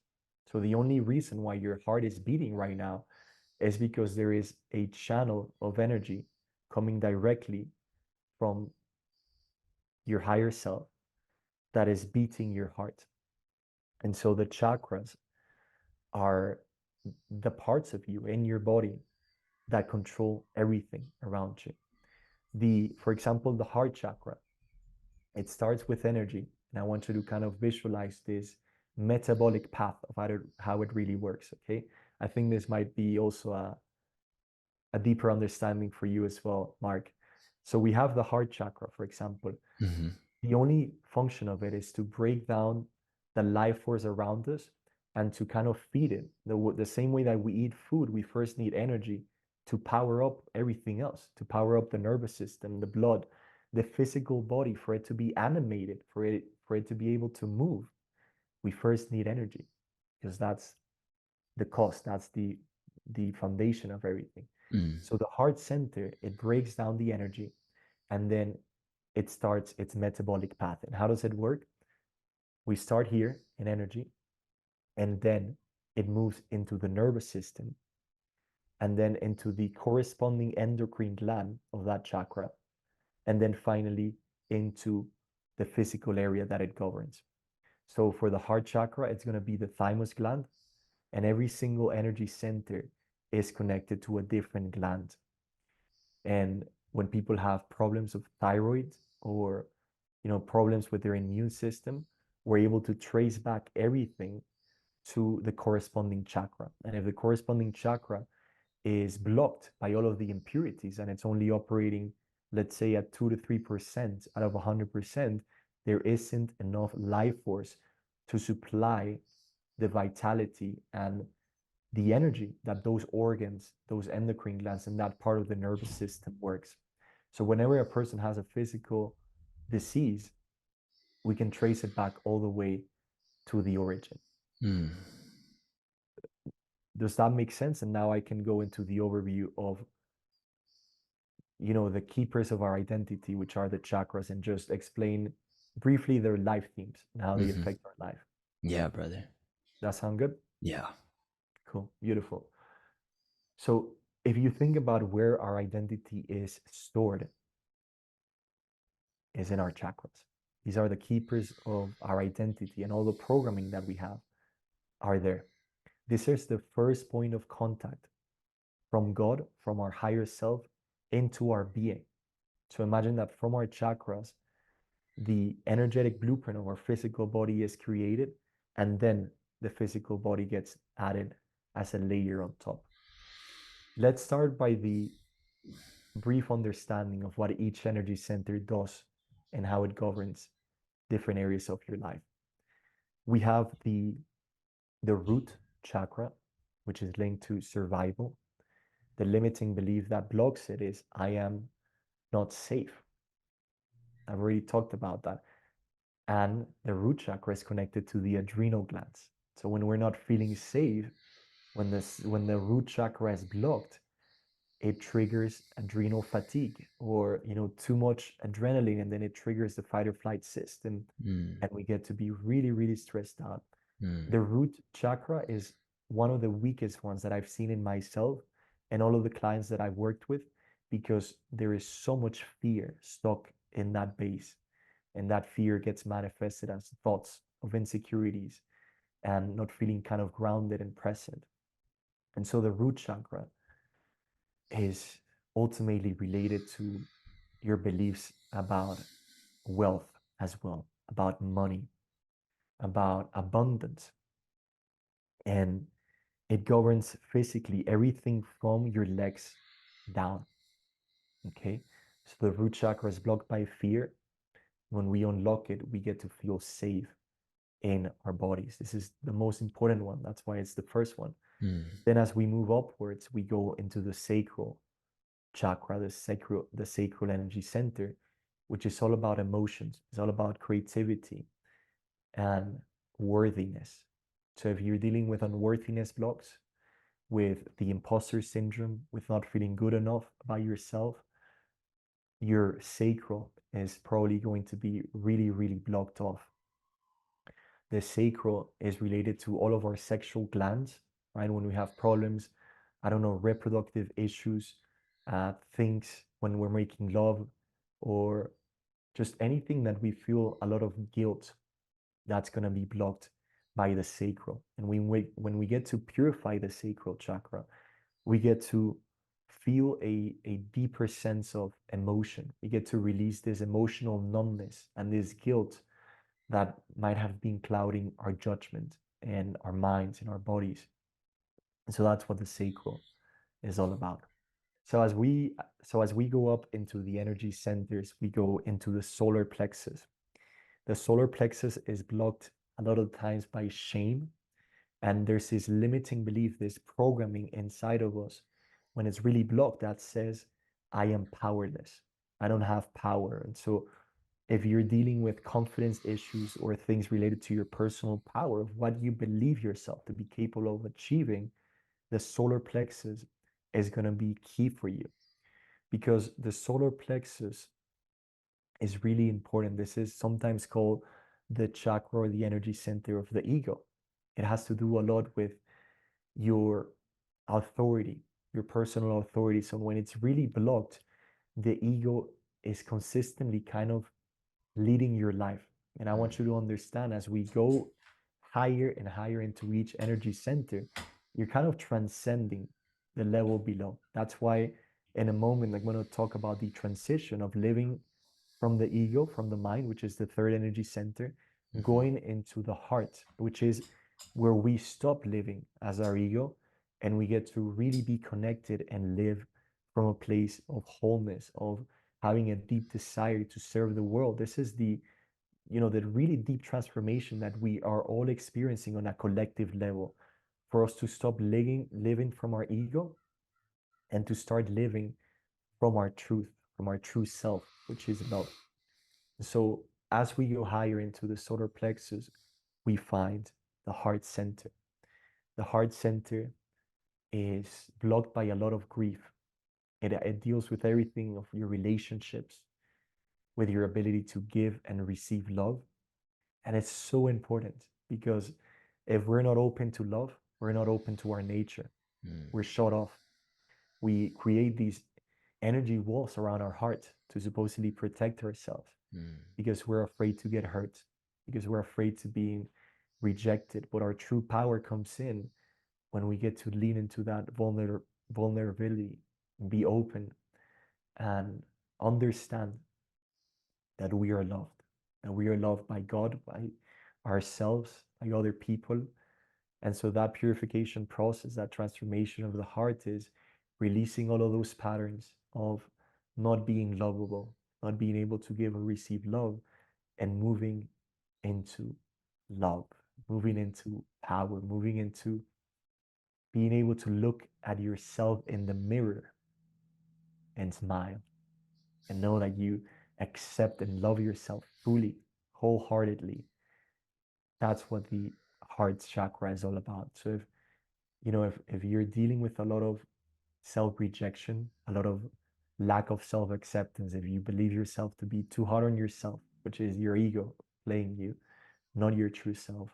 So the only reason why your heart is beating right now is because there is a channel of energy coming directly from your higher self that is beating your heart. And so the chakras are the parts of you in your body that control everything around you. For example, the heart chakra, it starts with energy. And I want you to kind of visualize this metabolic path of how it really works. Okay. I think this might be also a deeper understanding for you as well, Mark. So we have the heart chakra, for example. Mm-hmm. The only function of it is to break down the life force around us and to kind of feed it. The same way that we eat food, we first need energy to power up everything else, to power up the nervous system, the blood, the physical body, for it to be animated, for it to be able to move. We first need energy, because the cause. That's the foundation of everything. Mm. So the heart center, it breaks down the energy, and then it starts its metabolic path. And how does it work? We start here in energy, and then it moves into the nervous system, and then into the corresponding endocrine gland of that chakra, and then finally into the physical area that it governs. So for the heart chakra, it's going to be the thymus gland, and every single energy center is connected to a different gland. And when people have problems of thyroid, or problems with their immune system, we're able to trace back everything to the corresponding chakra. And if the corresponding chakra is blocked by all of the impurities, and it's only operating, let's say, at 2 to 3% out of 100%, there isn't enough life force to supply the vitality and the energy that those organs, those endocrine glands, and that part of the nervous system works. So whenever a person has a physical disease, we can trace it back all the way to the origin. Mm. Does that make sense? And now I can go into the overview of the keepers of our identity, which are the chakras, and just explain briefly their life themes and how they affect our life. Yeah, brother. That sound good? Yeah. Cool. Beautiful. So if you think about where our identity is stored, is in our chakras. These are the keepers of our identity, and all the programming that we have are there. This is the first point of contact from God, from our higher self, into our being. So imagine that from our chakras, the energetic blueprint of our physical body is created, and then the physical body gets added as a layer on top. Let's start by the brief understanding of what each energy center does and how it governs different areas of your life. We have the root chakra, which is linked to survival. The limiting belief that blocks it is, I am not safe. I've already talked about that. And the root chakra is connected to the adrenal glands. So when we're not feeling safe, when the root chakra is blocked, it triggers adrenal fatigue, or too much adrenaline, and then it triggers the fight or flight system, and we get to be really, really stressed out. The root chakra is one of the weakest ones that I've seen in myself and all of the clients that I've worked with, because there is so much fear stuck in that base, and that fear gets manifested as thoughts of insecurities and not feeling kind of grounded and present. And so the root chakra is ultimately related to your beliefs about wealth as well, about money, about abundance. And it governs physically everything from your legs down. Okay. So the root chakra is blocked by fear. When we unlock it, we get to feel safe in our bodies. This is the most important one. That's why it's the first one. Then as we move upwards, we go into the sacral chakra, the sacral energy center, which is all about emotions. It's all about creativity and worthiness. So if you're dealing with unworthiness blocks, with the imposter syndrome, with not feeling good enough about yourself, your sacral is probably going to be really, really blocked off. The sacral is related to all of our sexual glands, right? When we have problems, I don't know, reproductive issues, things when we're making love, or just anything that we feel a lot of guilt, that's going to be blocked by the sacral. And when we get to purify the sacral chakra, we get to feel a deeper sense of emotion. We get to release this emotional numbness and this guilt that might have been clouding our judgment and our minds and our bodies. And so that's what the sacral is all about. So as we go up into the energy centers, we go into the solar plexus. The solar plexus is blocked a lot of times by shame, and there's this limiting belief, this programming inside of us when it's really blocked that says, I am powerless. I don't have power. And so if you're dealing with confidence issues or things related to your personal power of what you believe yourself to be capable of achieving, the solar plexus is going to be key for you, because the solar plexus is really important. This is sometimes called the chakra or the energy center of the ego. It has to do a lot with your authority, your personal authority. So when it's really blocked, the ego is consistently kind of leading your life. And I want you to understand, as we go higher and higher into each energy center, you're kind of transcending the level below. That's why in a moment, I'm going to talk about the transition of living from the ego, from the mind, which is the third energy center, going into the heart, which is where we stop living as our ego and we get to really be connected and live from a place of wholeness, of having a deep desire to serve the world. This is the, the really deep transformation that we are all experiencing on a collective level, for us to stop living from our ego and to start living from our truth, from our true self, which is love. So as we go higher into the solar plexus, we find the heart center. The heart center is blocked by a lot of grief. It deals with everything of your relationships, with your ability to give and receive love. And it's so important, because if we're not open to love, we're not open to our nature. We're shut off. We create these energy walls around our heart to supposedly protect ourselves, because we're afraid to get hurt, because we're afraid to being rejected. But our true power comes in when we get to lean into that vulnerability, be open, and understand that we are loved, that we are loved by God, by ourselves, by other people. And so that purification process, that transformation of the heart, is releasing all of those patterns of not being lovable, not being able to give or receive love, and moving into love, moving into power, moving into being able to look at yourself in the mirror and smile and know that you accept and love yourself fully, wholeheartedly. That's what the heart chakra is all about. So if you're dealing with a lot of self-rejection, a lot of lack of self-acceptance, if you believe yourself to be too hard on yourself, which is your ego playing you, not your true self,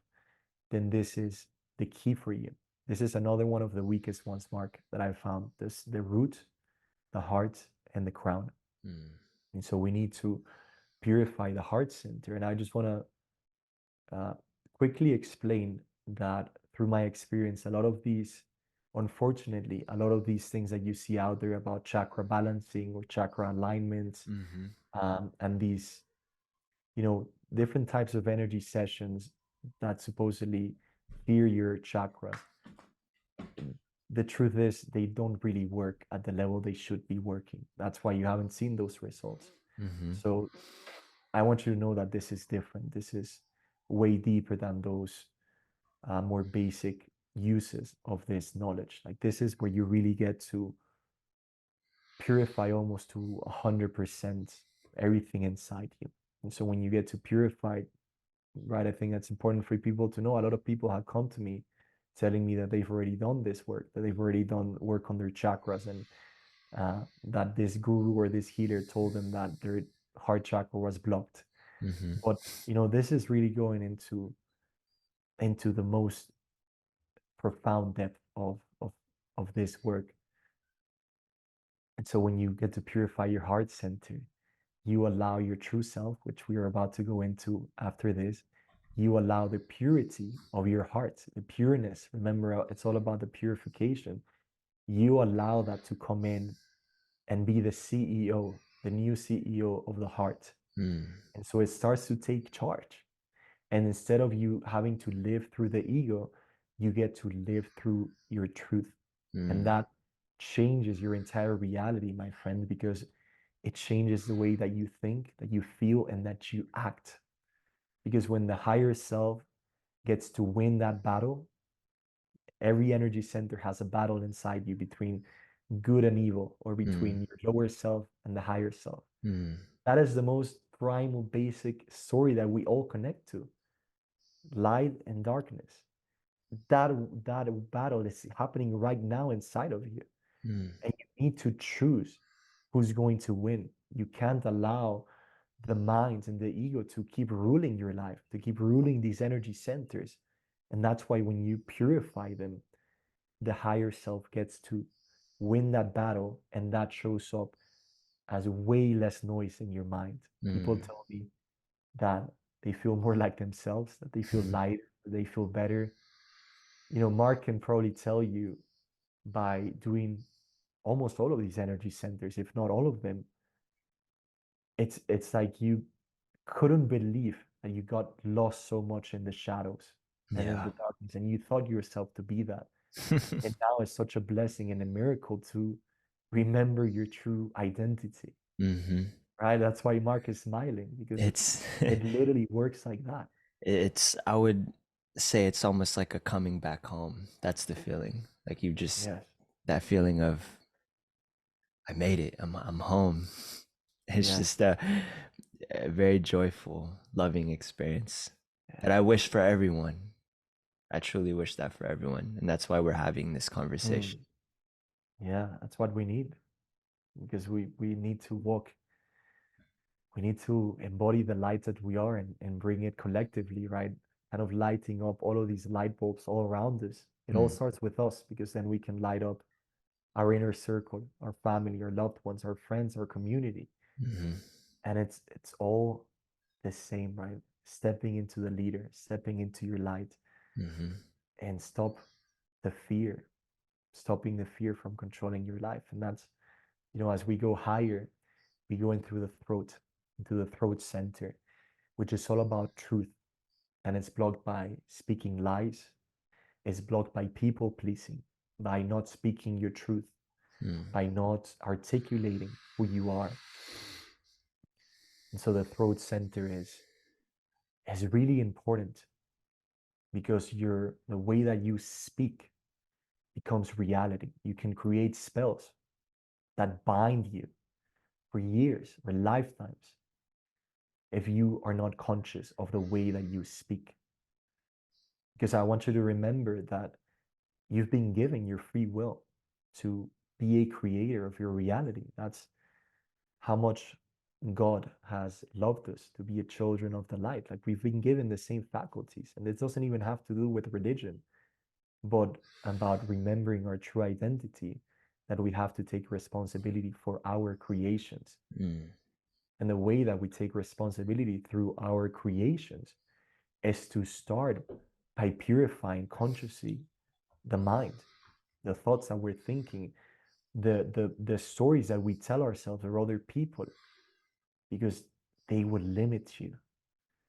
then this is the key for you. This is another one of the weakest ones, Mark, that I found. This the root, the heart, and the crown. And so we need to purify the heart center. And I just want to quickly explain that through my experience, a lot of these, unfortunately, a lot of these things that you see out there about chakra balancing or chakra alignment, and these, different types of energy sessions that supposedly clear your chakras, the truth is they don't really work at the level they should be working. That's why you haven't seen those results. So I want you to know that this is different. This is way deeper than those more basic uses of this knowledge. Like, this is where you really get to purify almost to 100% everything inside you. And so when you get to purify, right, I think that's important for people to know. A lot of people have come to me telling me that they've already done this work, that they've already done work on their chakras, and that this guru or this healer told them that their heart chakra was blocked. But this is really going into the most profound depth of this work. And so when you get to purify your heart center, you allow your true self, which we are about to go into after this, you allow the purity of your heart, the pureness. Remember, it's all about the purification. You allow that to come in and be the CEO, the new CEO of the heart. And so it starts to take charge. And instead of you having to live through the ego, you get to live through your truth. And that changes your entire reality, my friend, because it changes the way that you think, that you feel, and that you act. Because when the higher self gets to win that battle, every energy center has a battle inside you between good and evil, or between your lower self and the higher self. That is the most primal basic story that we all connect to, light and darkness. That battle is happening right now inside of you. And you need to choose who's going to win. You can't allow the mind and the ego to keep ruling your life, to keep ruling these energy centers. And that's why when you purify them, the higher self gets to win that battle, and that shows up as way less noise in your mind. People tell me that they feel more like themselves, that they feel lighter, they feel better. Mark can probably tell you, by doing almost all of these energy centers, if not all of them, it's like you couldn't believe that you got lost so much in the shadows and in Yeah. the darkness, and you thought yourself to be that. And now it's such a blessing and a miracle to remember your true identity. Right? That's why Mark is smiling, because It's it literally works like that. I would say it's almost like a coming back home. That's the feeling. Like you just Yes. that feeling of I made it. I'm home. It's Yes. just a very joyful, loving experience that Yes. I wish for everyone. I truly wish that for everyone, and that's why we're having this conversation. Yeah, that's what we need, because we need to walk, we need to embody the light that we are, and bring it collectively, right? Kind of lighting up all of these light bulbs all around us. It all starts with us, because then we can light up our inner circle, our family, our loved ones, our friends, our community. And it's all the same, right? Stepping into the leader, stepping into your light, and stop the fear, stopping the fear from controlling your life. And that's, as we go higher, we go into the throat center, which is all about truth. And it's blocked by speaking lies. It's blocked by people pleasing, by not speaking your truth, by not articulating who you are. And so the throat center is really important, because the way that you speak becomes reality. You can create spells that bind you for years or lifetimes if you are not conscious of the way that you speak. Because I want you to remember that you've been given your free will to be a creator of your reality. That's how much God has loved us, to be a children of the light. Like, we've been given the same faculties, and it doesn't even have to do with religion, but about remembering our true identity, that we have to take responsibility for our creations. And the way that we take responsibility through our creations is to start by purifying consciously the mind, the thoughts that we're thinking, the stories that we tell ourselves or other people, because they would limit you.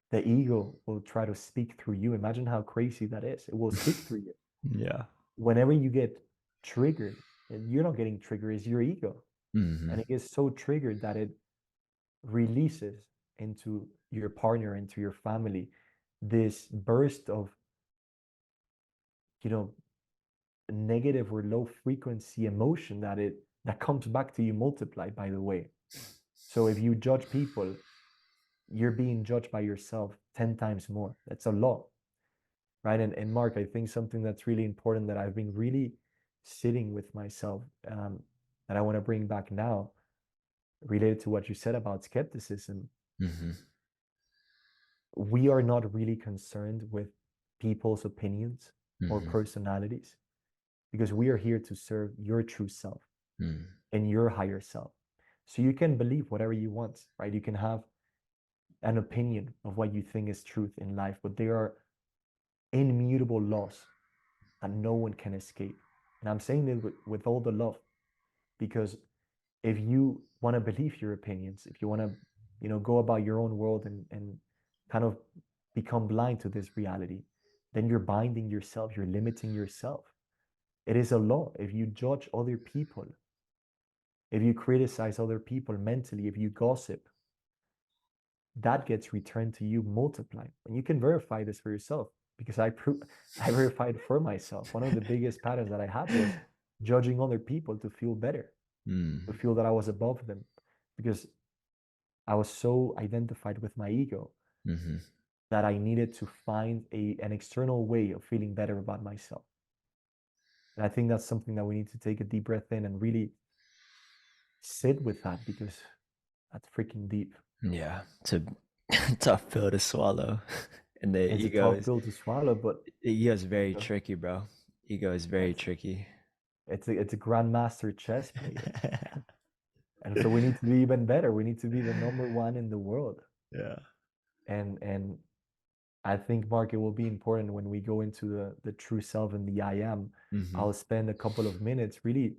The ego will try to speak through you. Imagine how crazy that is. It will speak through you. Yeah. Whenever you get triggered, and you're not getting triggered, it's your ego. And it gets so triggered that it releases into your partner, into your family, this burst of, you know, negative or low frequency emotion that comes back to you multiplied, by the way. So if you judge people, you're being judged by yourself 10 times more. That's a lot, right? And Mark, I think something that's really important, that I've been really sitting with myself, that I want to bring back now, related to what you said about skepticism. We are not really concerned with people's opinions or personalities, because we are here to serve your true self and your higher self. So you can believe whatever you want, right? You can have an opinion of what you think is truth in life, but there are immutable laws that no one can escape. And I'm saying this with all the love, because if you want to believe your opinions, if you want to, go about your own world, and kind of become blind to this reality, then you're binding yourself, you're limiting yourself. It is a law. If you judge other people, if you criticize other people mentally, if you gossip, that gets returned to you multiplied. And you can verify this for yourself, because I verified for myself. One of the biggest patterns that I had was judging other people to feel better, to feel that I was above them, because I was so identified with my ego that I needed to find an external way of feeling better about myself. And I think that's something that we need to take a deep breath in and really sit with that, because that's freaking deep. Yeah, it's a tough pill to swallow. And the It's a ego tough is pill to swallow, but very you know, tricky, bro. Ego is very it's tricky. it's a grandmaster chess player. And so we need to be even better. We need to be the number one in the world. Yeah. And I think, Mark, it will be important when we go into the true self and the I am. I'll spend a couple of minutes really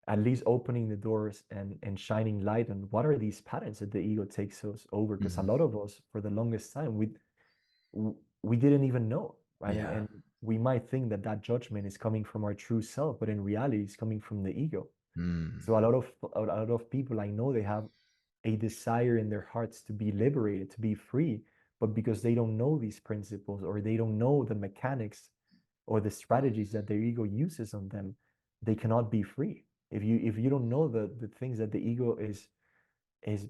at least opening the doors and shining light on what are these patterns that the ego takes us over. Because a lot of us, for the longest time, we didn't even know, right? Yeah. And we might think that that judgment is coming from our true self, but in reality, it's coming from the ego. So a lot of people I know, they have a desire in their hearts to be liberated, to be free, but because they don't know these principles, or they don't know the mechanics or the strategies that their ego uses on them, they cannot be free. If you don't know the things that the ego is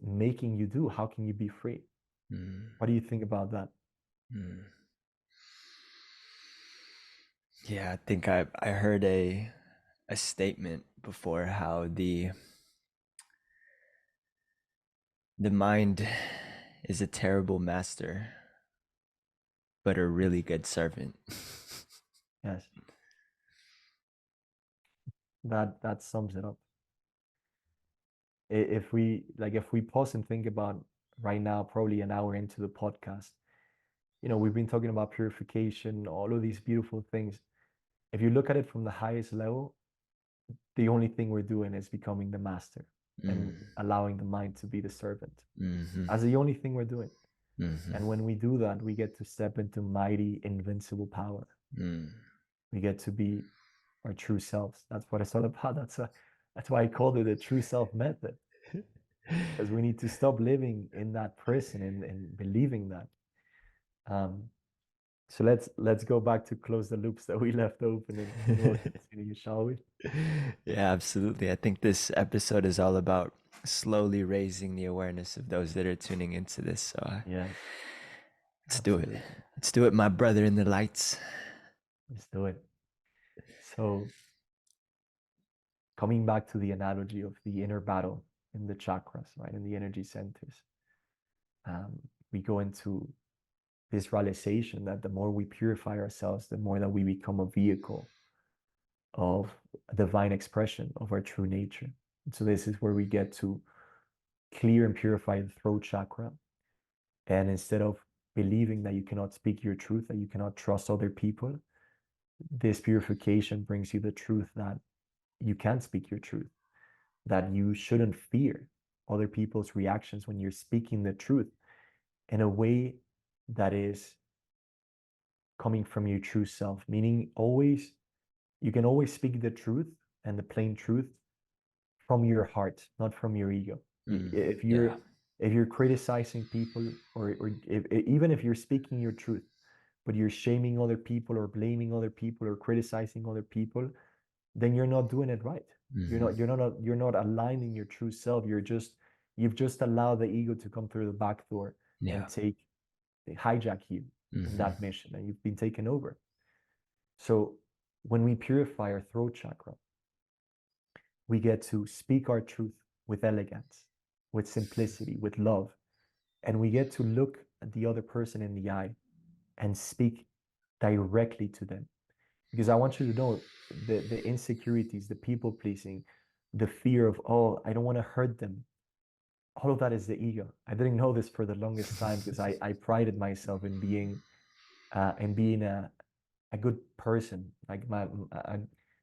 making you do, how can you be free? What do you think about that? Yeah, I think I heard a statement before, how the mind is a terrible master, but a really good servant. Yes, that sums it up. If we pause and think about right now, probably an hour into the podcast, we've been talking about purification, all of these beautiful things. If you look at it from the highest level, the only thing we're doing is becoming the master and allowing the mind to be the servant. That's the only thing we're doing. And when we do that, we get to step into mighty, invincible power. We get to be our true selves. That's what it's all about. That's why I called it a true self method, because we need to stop living in that prison and believing that. Um, so let's go back to close the loops that we left open, and we'll continue, shall we? Yeah, absolutely. I think this episode is all about slowly raising the awareness of those that are tuning into this. So Yes, let's do it. absolutely. Let's do it, my brother in the lights. Let's do it. So coming back to the analogy of the inner battle in the chakras, right, in the energy centers, we go into this realization that the more we purify ourselves, the more that we become a vehicle of a divine expression of our true nature. And so this is where we get to clear and purify the throat chakra. And instead of believing that you cannot speak your truth, that you cannot trust other people, this purification brings you the truth that you can speak your truth, that you shouldn't fear other people's reactions when you're speaking the truth in a way that is coming from your true self, meaning always, you can always speak the truth and the plain truth from your heart, not from your ego. If Yeah. you're criticizing people, or even if you're speaking your truth, but you're shaming other people or blaming other people or criticizing other people, then you're not doing it right. You're not aligning your true self. You've just allowed the ego to come through the back door Yeah. and hijack you in that mission, and you've been taken over. So when we purify our throat chakra, we get to speak our truth with elegance, with simplicity, with love, and we get to look at the other person in the eye and speak directly to them. Because I want you to know, the insecurities, the people pleasing, the fear of, oh, I don't want to hurt them, all of that is the ego. I didn't know this for the longest time, because I prided myself in being a good person. Like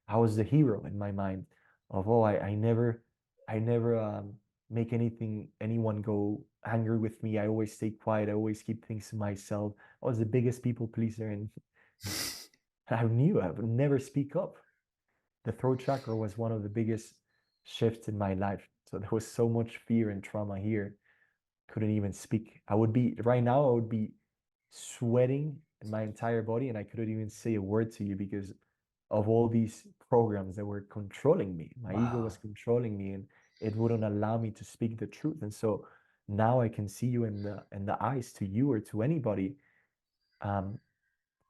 I was the hero in my mind of, oh, I never make anyone go angry with me. I always stay quiet. I always keep things to myself. I was the biggest people pleaser, and I knew I would never speak up. The throat chakra was one of the biggest shifts in my life. So there was so much fear and trauma here. Couldn't even speak. I would be right now, I would be sweating in my entire body, and I couldn't even say a word to you because of all these programs that were controlling me. My ego Wow. was controlling me, and it wouldn't allow me to speak the truth. And so Now I can see you in the eyes, to you or to anybody. Um,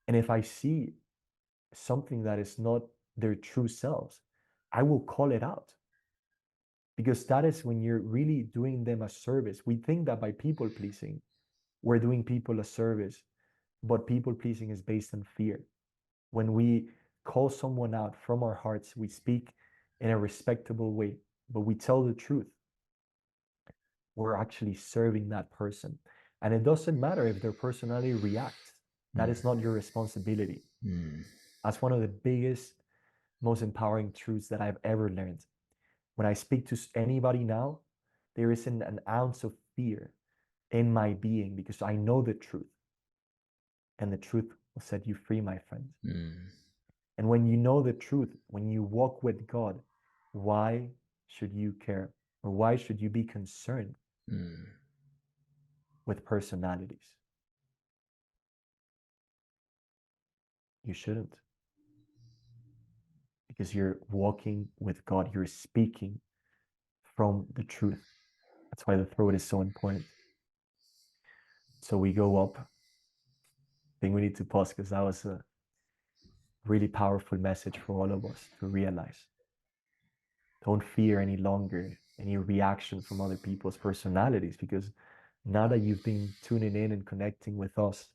and if I see something that is not their true selves, I will call it out, because that is when you're really doing them a service. We think that by people pleasing, we're doing people a service, but people pleasing is based on fear. When we call someone out from our hearts, we speak in a respectable way, but we tell the truth. We're actually serving that person. And it doesn't matter if their personality reacts. That is not your responsibility. That's one of the biggest, most empowering truths that I've ever learned. When I speak to anybody now, there isn't an ounce of fear in my being, because I know the truth. And the truth will set you free, my friend. And when you know the truth, when you walk with God, why should you care? Or why should you be concerned with personalities? You shouldn't. Because you're walking with God, you're speaking from the truth. That's why the throat is so important. So we go up. I think we need to pause, because that was a really powerful message for all of us to realize. Don't fear any longer any reaction from other people's personalities, because now that you've been tuning in and connecting with us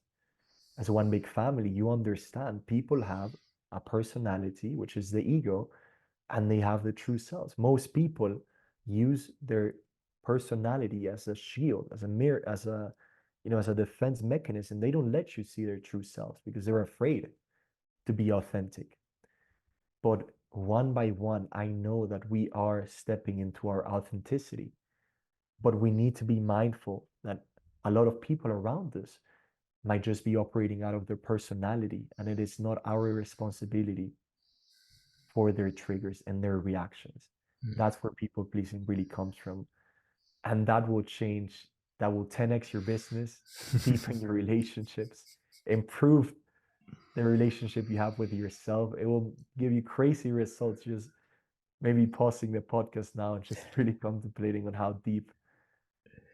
as one big family, you understand people have a personality, which is the ego, and they have the true selves. Most people use their personality as a shield, as a mirror, as a as a defense mechanism. They don't let you see their true selves because they're afraid to be authentic. But one by one, I know that we are stepping into our authenticity. But we need to be mindful that a lot of people around us might just be operating out of their personality, and it is not our responsibility for their triggers and their reactions. That's where people pleasing really comes from. And that will change, that will 10x your business, deepen your relationships, improve the relationship you have with yourself. It will give you crazy results. Just maybe pausing the podcast now and just really contemplating on how deep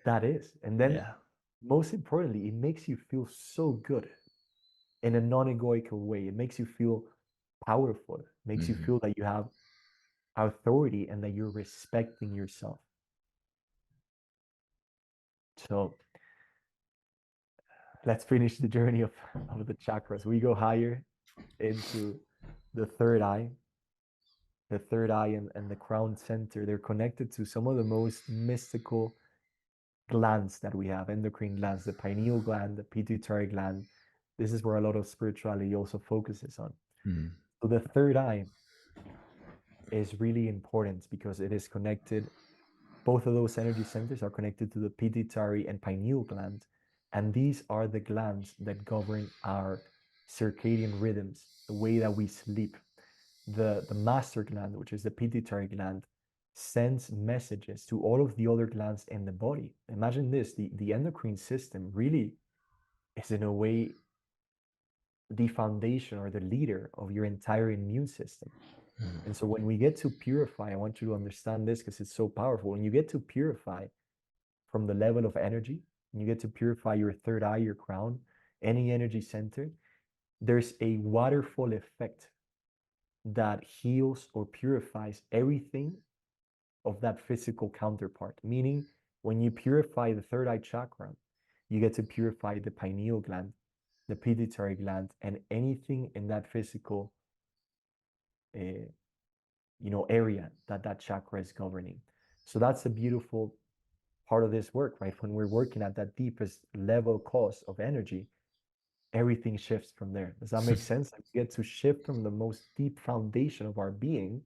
that is. And then, most importantly, it makes you feel so good in a non-egoical way. It makes you feel powerful. It makes you feel that you have authority and that you're respecting yourself. So let's finish the journey of the chakras. We go higher into the third eye. The third eye and the crown center, they're connected to some of the most mystical glands that we have, endocrine glands, the pineal gland, the pituitary gland. This is where a lot of spirituality also focuses on. So the third eye is really important because it is connected, both of those energy centers are connected to the pituitary and pineal gland. And these are the glands that govern our circadian rhythms, the way that we sleep. The master gland, which is the pituitary gland, sends messages to all of the other glands in the body. Imagine this, the endocrine system really is in a way the foundation or the leader of your entire immune system. And so when we get to purify, I want you to understand this because it's so powerful. When you get to purify from the level of energy, and you get to purify your third eye, your crown, any energy center, there's a waterfall effect that heals or purifies everything of that physical counterpart. Meaning, when you purify the third eye chakra, you get to purify the pineal gland, the pituitary gland, and anything in that physical area that that chakra is governing. So that's a beautiful part of this work, right? When we're working at that deepest level cause of energy, everything shifts from there. Does that make sense? Like, we get to shift from the most deep foundation of our being,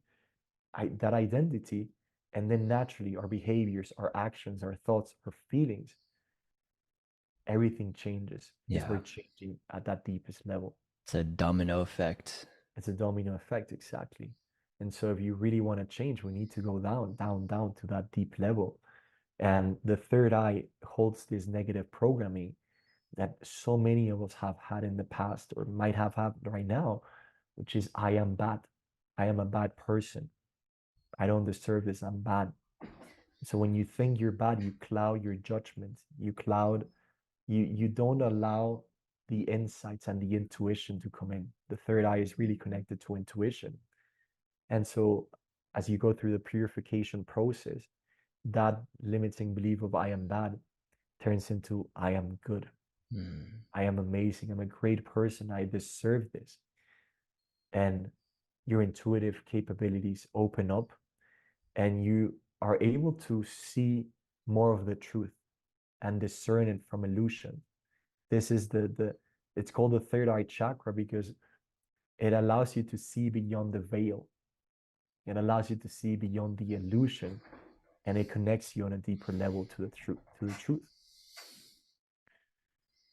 that identity, and then naturally our behaviors, our actions, our thoughts, our feelings, everything changes because we're changing at that deepest level. It's a domino effect. It's a domino effect, exactly. And so if you really want to change, we need to go down, down, down to that deep level. And the third eye holds this negative programming that so many of us have had in the past or might have had right now, which is, I am bad. I am a bad person. I don't deserve this. I'm bad. So when you think you're bad, you cloud your judgment. You don't allow the insights and the intuition to come in. The third eye is really connected to intuition. And so as you go through the purification process, that limiting belief of I am bad turns into I am good. I am amazing. I'm a great person. I deserve this. And your intuitive capabilities open up and you are able to see more of the truth and discern it from illusion. This is the it's called the third eye chakra because it allows you to see beyond the veil. It allows you to see beyond the illusion and it connects you on a deeper level to the truth.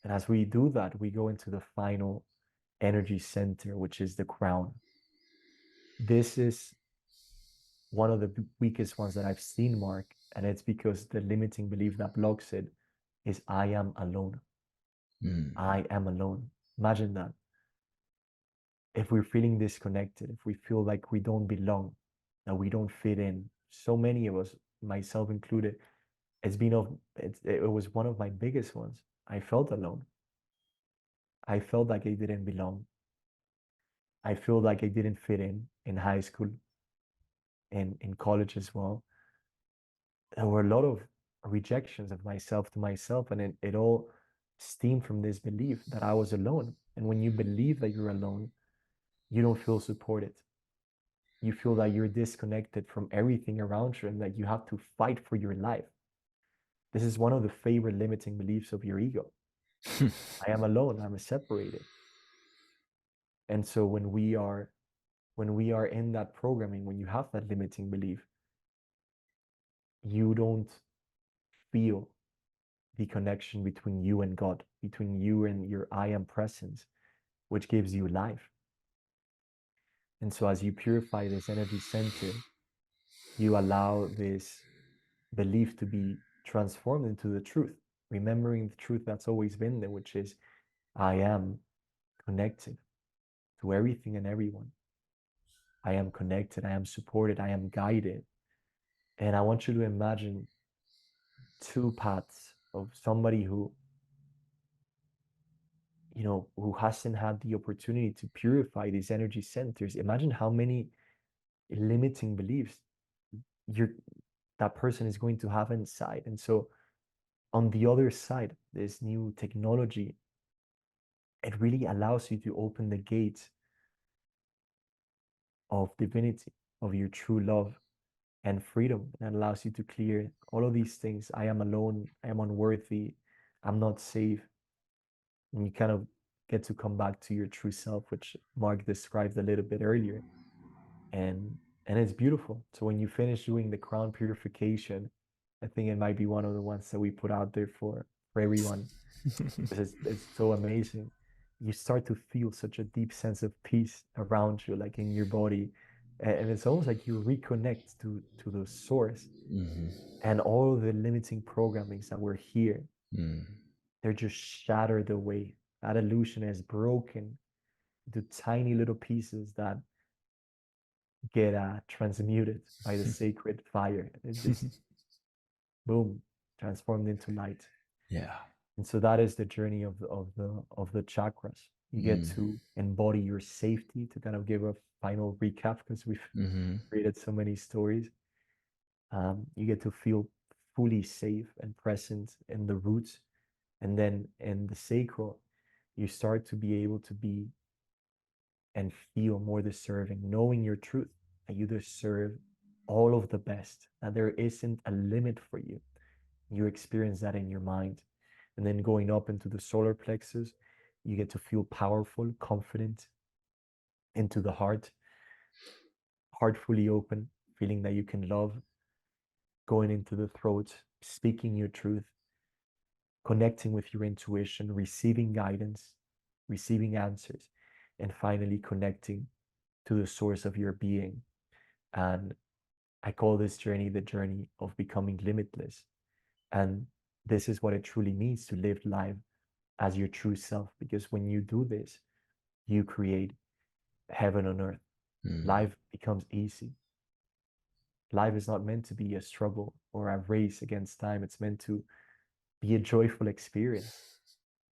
And as we do that, we go into the final energy center, which is the crown. This is one of the weakest ones that I've seen, Mark, and it's because the limiting belief that blocks it is I am alone. I am alone. Imagine that. If we're feeling disconnected, if we feel like we don't belong, that we don't fit in, so many of us, myself included, it was one of my biggest ones. I felt alone. I felt like I didn't belong. I feel like I didn't fit in high school, in college as well. There were a lot of rejections of myself to myself, and it all stemmed from this belief that I was alone. And when you believe that you're alone, you don't feel supported. You feel that you're disconnected from everything around you and that you have to fight for your life. This is one of the favorite limiting beliefs of your ego. I am alone, I'm separated. And so when we are in that programming, when you have that limiting belief, you don't feel the connection between you and God, between you and your I am presence, which gives you life. And so as you purify this energy center, you allow this belief to be transformed into the truth, remembering the truth that's always been there, which is I am connected to everything and everyone. I am connected, I am supported, I am guided. And I want you to imagine two paths of somebody who hasn't had the opportunity to purify these energy centers. Imagine how many limiting beliefs you're that person is going to have inside. And so on the other side, this new technology, it really allows you to open the gates of divinity, of your true love and freedom. And it allows you to clear all of these things. I am alone, I am unworthy, I'm not safe. And you kind of get to come back to your true self, which Mark described a little bit earlier. And it's beautiful. So when you finish doing the crown purification, I think it might be one of the ones that we put out there for everyone because it's so amazing. You start to feel such a deep sense of peace around you, like in your body, and it's almost like you reconnect to the source and all the limiting programmings that were here. They're just shattered away. That illusion is broken into tiny little pieces that get transmuted by the sacred fire. It just boom, transformed into light. Yeah. And so that is the journey of the chakras. You get to embody your safety, to kind of give a final recap because we've created so many stories. You get to feel fully safe and present in the roots, and then in the sacral, you start to be able to be and feel more deserving, knowing your truth, that you deserve all of the best, that there isn't a limit for you. You experience that in your mind. And then going up into the solar plexus, you get to feel powerful, confident, into the heart fully open, feeling that you can love, going into the throat, speaking your truth, connecting with your intuition, receiving guidance, receiving answers, and finally connecting to the source of your being. And I call this journey the journey of becoming limitless. And this is what it truly means to live life as your true self, because when you do this, you create heaven on earth. Life becomes easy. life is not meant to be a struggle or a race against time. It's meant to be a joyful experience.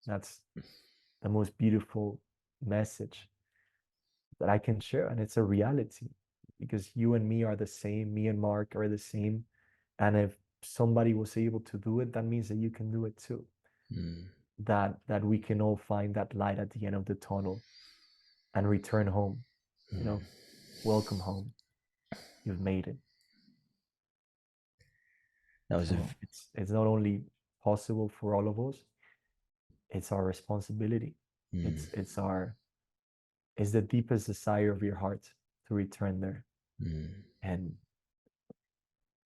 That's the most beautiful message that I can share. And it's a reality because you and me are the same. Me and Mark are the same. And if somebody was able to do it, that means that you can do it too. That we can all find that light at the end of the tunnel and return home. You know, welcome home. You've made it. That was So it's not only possible for all of us, it's our responsibility. It's our it's the deepest desire of your heart to return there. And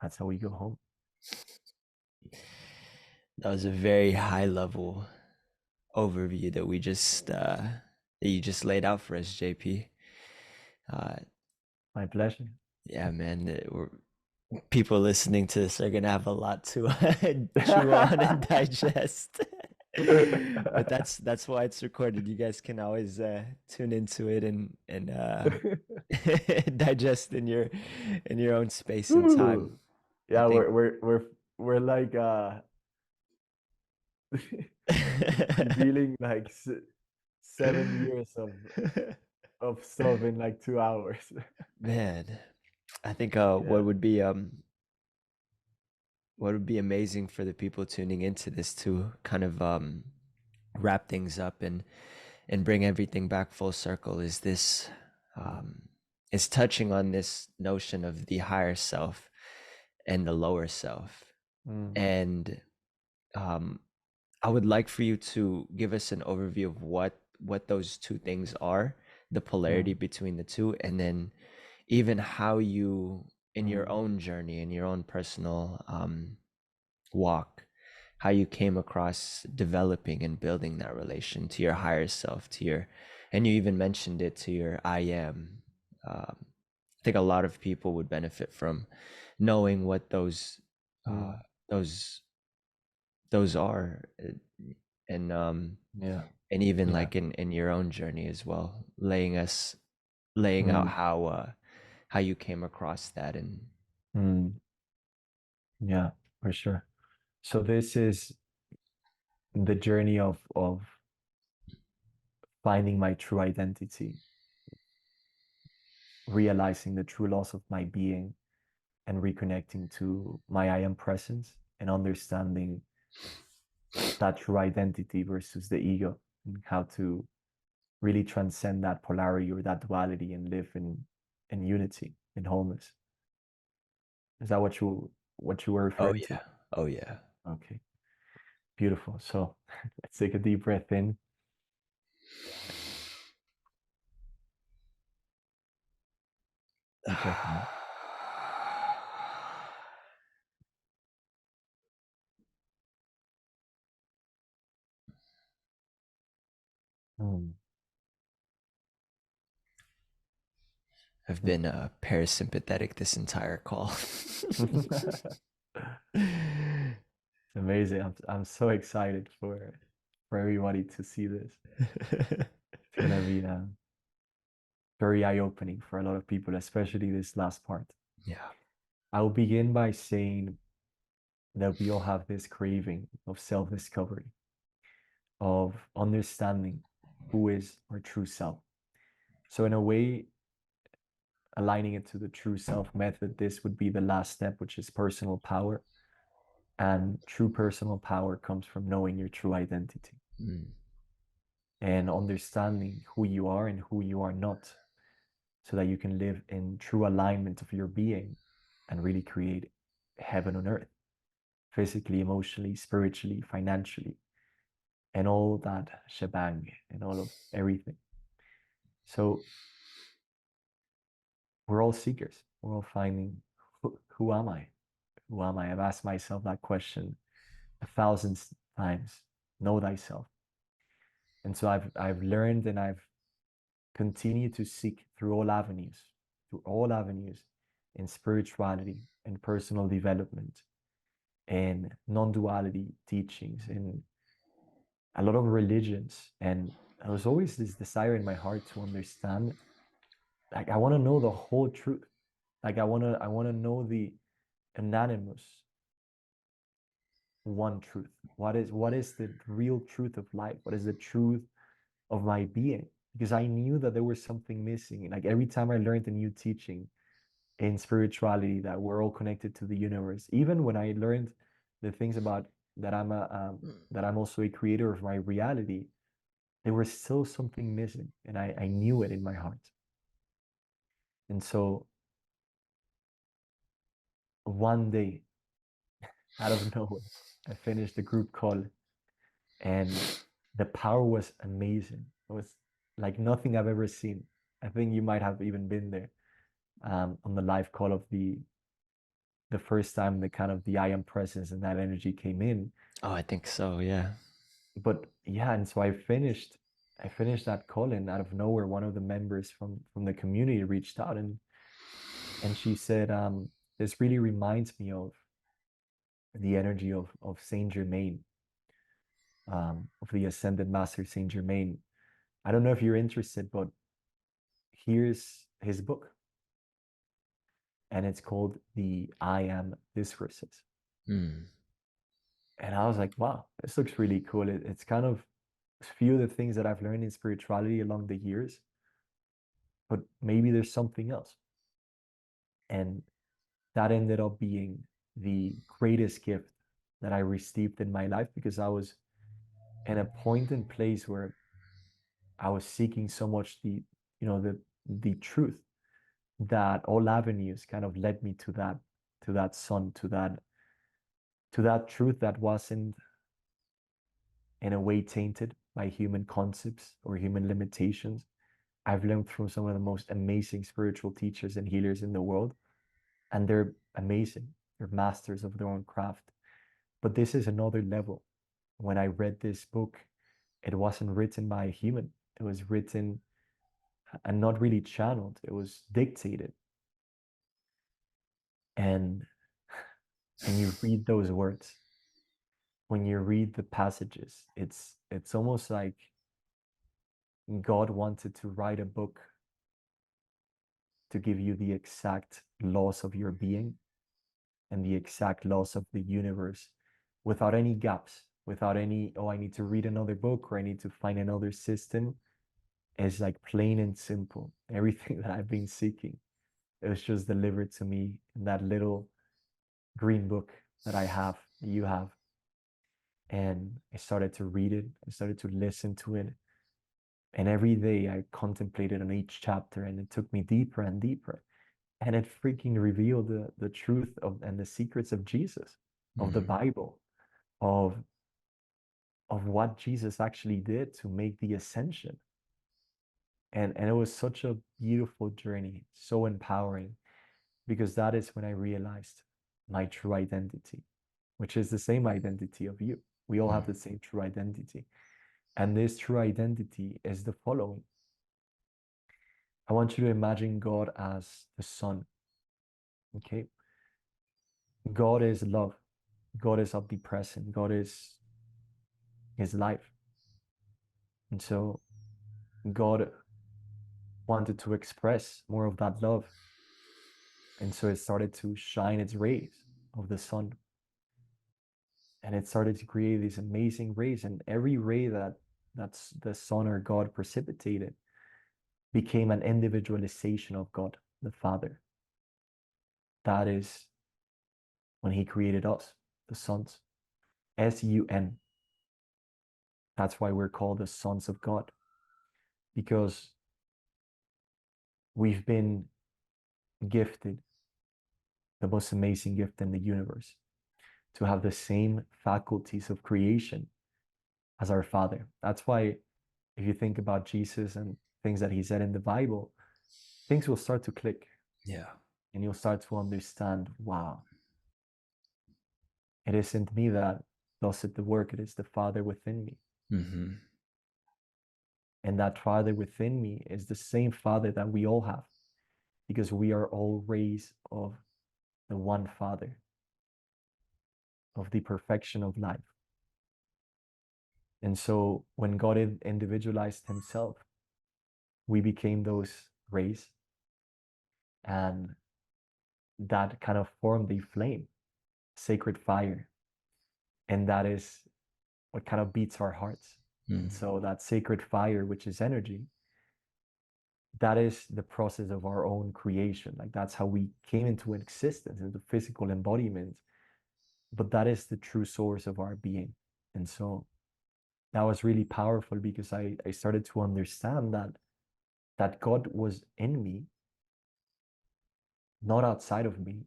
that's how we go home. That was a very high level overview that we just that you just laid out for us, JP. My pleasure. Yeah, man. People listening to this are gonna have a lot to chew on and digest. But that's why it's recorded. You guys can always tune into it and digest in your own space and time. Yeah, I think we're like revealing like 7 years of stuff in like 2 hours. Man, I think Yeah. what would be amazing for the people tuning into this to kind of wrap things up and bring everything back full circle is this is touching on this notion of the higher self and the lower self. And I would like for you to give us an overview of what those two things are, the polarity between the two, and then even how you in your own journey, in your own personal walk, how you came across developing and building that relation to your higher self, to your, and you even mentioned it, to your I am. I think a lot of people would benefit from knowing what those those are, and and even like in your own journey as well, laying out how you came across that. And Yeah, for sure. So this is the journey of finding my true identity, realizing the true loss of my being, and reconnecting to my I am presence and understanding that true identity versus the ego and how to really transcend that polarity or that duality and live in unity, in wholeness. Is that what you were oh referring to? yeah, oh yeah. Okay, beautiful. So let's take a deep breath in. Deep breath out. Mm. I've been parasympathetic this entire call. It's amazing. I'm so excited for everybody to see this. It's gonna be very eye-opening for a lot of people, especially this last part. Yeah. I'll begin by saying that we all have this craving of self-discovery, of understanding who is our true self. So in a way, aligning it to the true self method, this would be the last step, which is personal power. And true personal power comes from knowing your true identity and understanding who you are and who you are not, so that you can live in true alignment of your being and really create heaven on earth, physically, emotionally, spiritually, financially, and all that shebang and all of everything. So we're all seekers. We're all finding who am I? Who am I? I've asked myself that question 1,000 times. Know thyself. And so I've learned and I've continued to seek through all avenues in spirituality and personal development and non-duality teachings in a lot of religions. And there was always this desire in my heart to understand, like I want to know the whole truth. Like I wanna know the anonymous one truth. What is the real truth of life? What is the truth of my being? Because I knew that there was something missing. Like every time I learned a new teaching in spirituality, that we're all connected to the universe. Even when I learned the things about that I'm also a creator of my reality, there was still something missing, and I knew it in my heart. And so one day, out of nowhere, I finished the group call, and the power was amazing. It was like nothing I've ever seen. I think you might have even been there, on the live call of the first time the kind of the I am presence and that energy came in. Oh, I think so. Yeah. But yeah, and so I finished that call, and out of nowhere, one of the members from the community reached out, and she said, this really reminds me of the energy of Saint Germain, of the ascended master Saint Germain. I don't know if you're interested, but here's his book, and it's called the I Am Discourses. Mm. And I was like, wow, this looks really cool. It's kind of a few of the things that I've learned in spirituality along the years, but maybe there's something else. And that ended up being the greatest gift that I received in my life, because I was in a point and place where I was seeking so much the truth, that all avenues kind of led me to that sun, to that truth that wasn't in a way tainted by human concepts or human limitations. I've learned from some of the most amazing spiritual teachers and healers in the world, and they're amazing. They're masters of their own craft. But this is another level. When I read this book, it wasn't written by a human. It was written and not really channeled. It was dictated. And when you read those words, when you read the passages, it's almost like God wanted to write a book to give you the exact laws of your being and the exact laws of the universe, without any gaps, without any, oh, I need to read another book or I need to find another system. It's like plain and simple. Everything that I've been seeking, it was just delivered to me in that little green book that I have, that you have. And I started to read it. I started to listen to it. And every day I contemplated on each chapter, and it took me deeper and deeper. And it freaking revealed the truth of and the secrets of Jesus, of the Bible, of what Jesus actually did to make the ascension. And it was such a beautiful journey, so empowering, because that is when I realized my true identity, which is the same identity of you. We all have the same true identity. And this true identity is the following. I want you to imagine God as the sun. Okay. God is love. God is omnipresent. God is his life. And so God wanted to express more of that love. And so it started to shine its rays of the sun. And it started to create these amazing rays. And every ray that's the sun or God precipitated became an individualization of God, the Father. That is when he created us, the sons. S-U-N. That's why we're called the sons of God, because we've been gifted the most amazing gift in the universe, to have the same faculties of creation as our Father. That's why, if you think about Jesus and things that he said in the Bible, things will start to click. Yeah. And you'll start to understand, wow, it isn't me that does it the work, it is the Father within me. Mm-hmm. And that Father within me is the same Father that we all have, because we are all rays of the one Father, of the perfection of life. And so when God individualized himself, we became those rays. And that kind of formed a flame, sacred fire. And that is what kind of beats our hearts. And so that sacred fire, which is energy, that is the process of our own creation. Like that's how we came into existence, into physical embodiment. But that is the true source of our being. And so that was really powerful because I started to understand that God was in me, not outside of me.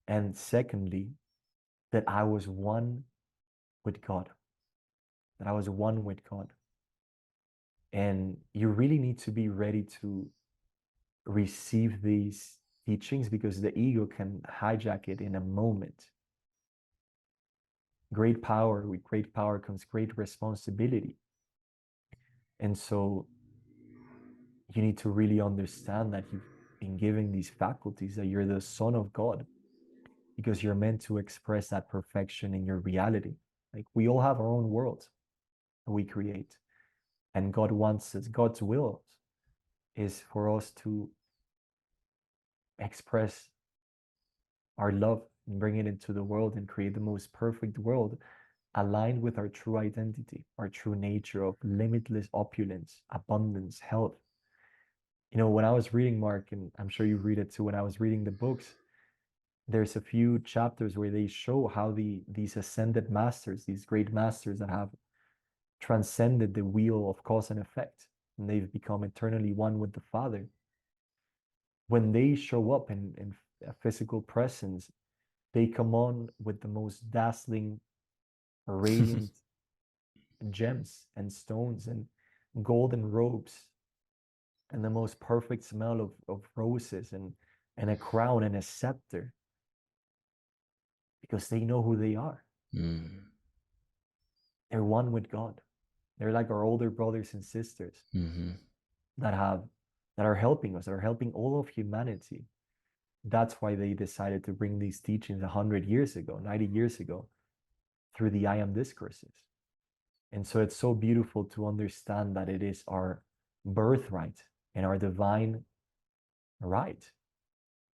And secondly, that I was one with God, that I was one with God. And you really need to be ready to receive these teachings because the ego can hijack it in a moment. Great power, with great power comes great responsibility. And so you need to really understand that you've been given these faculties, that you're the son of God, because you're meant to express that perfection in your reality. Like we all have our own world that we create. And God wants us, God's will is for us to express our love and bring it into the world and create the most perfect world aligned with our true identity, our true nature of limitless opulence, abundance, health. You know, when I was reading, Mark, and I'm sure you read it too, when I was reading the books, there's a few chapters where they show how these ascended masters, these great masters that have transcended the wheel of cause and effect, and they've become eternally one with the Father. When they show up in a physical presence, they come on with the most dazzling, radiant gems and stones and golden robes and the most perfect smell of roses and a crown and a scepter because they know who they are. They're one with God. They're like our older brothers and sisters that are helping us, that are helping all of humanity. That's why they decided to bring these teachings 100 years ago, 90 years ago, through the I Am discourses. And so it's so beautiful to understand that it is our birthright and our divine right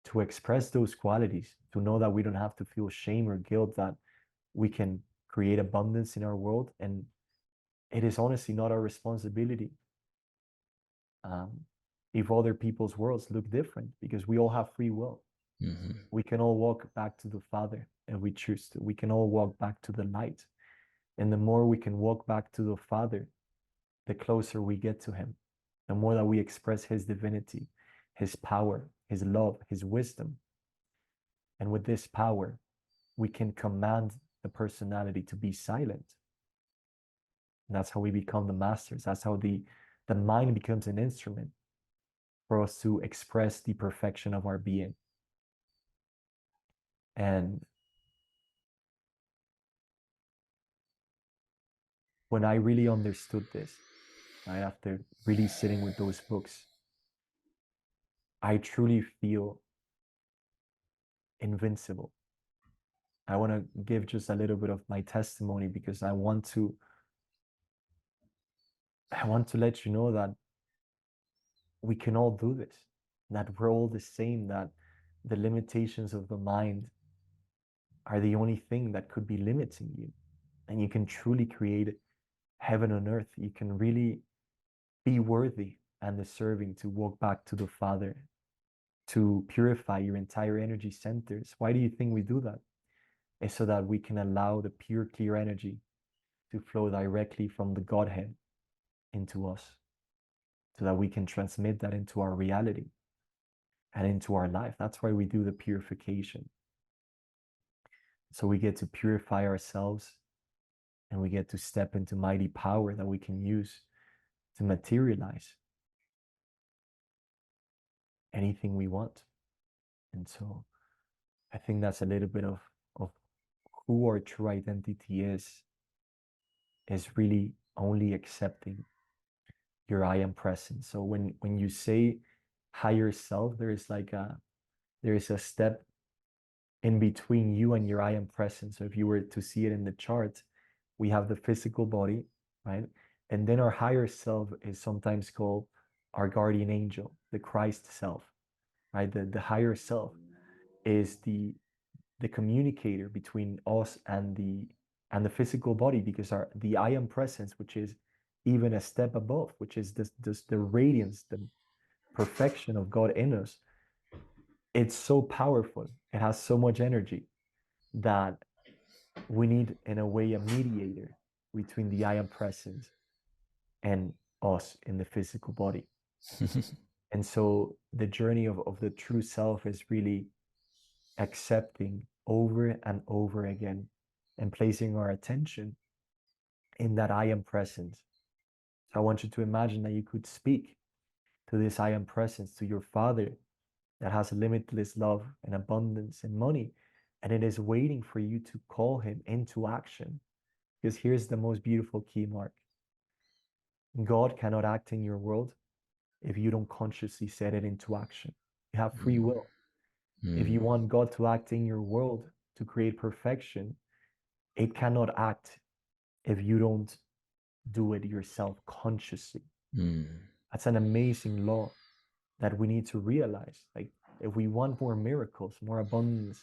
to express those qualities, to know that we don't have to feel shame or guilt, that we can create abundance in our world. And it is honestly not our responsibility if other people's worlds look different, because we all have free will. We can all walk back to the Father if we choose to. We can all walk back to the light. And the more we can walk back to the Father, the closer we get to Him, the more that we express His divinity, His power, His love, His wisdom. And with this power, we can command the personality to be silent. And that's how we become the masters. That's how the mind becomes an instrument for us to express the perfection of our being. And when I really understood this, right, after really sitting with those books, I truly feel invincible. I want to give just a little bit of my testimony because I want to let you know that we can all do this, that we're all the same, that the limitations of the mind are the only thing that could be limiting you. And you can truly create heaven on earth. You can really be worthy and deserving to walk back to the Father, to purify your entire energy centers. Why do you think we do that? It's so that we can allow the pure, clear energy to flow directly from the Godhead into us, so that we can transmit that into our reality and into our life. That's why we do the purification. So we get to purify ourselves and we get to step into mighty power that we can use to materialize anything we want. And so I think that's a little bit of who our true identity is really only accepting your I am presence. So when you say higher self, there is a step in between you and your I am presence. So if you were to see it in the chart, we have the physical body, right? And then our higher self is sometimes called our guardian angel, the Christ self, right? The higher self. is the communicator between us and the physical body, because the I am presence, which is even a step above, which is this the radiance, the perfection of God in us, it's so powerful. It has so much energy that we need, in a way, a mediator between the I am presence and us in the physical body. And so the journey of the true self is really accepting over and over again and placing our attention in that I am presence. So I want you to imagine that you could speak to this I am presence, to your Father that has limitless love and abundance and money, and it is waiting for you to call him into action. Because here's the most beautiful key, Mark. God cannot act in your world if you don't consciously set it into action. You have free will. If you want God to act in your world to create perfection, it cannot act if you don't do it yourself consciously. That's an amazing law that we need to realize. Like, if we want more miracles, more abundance,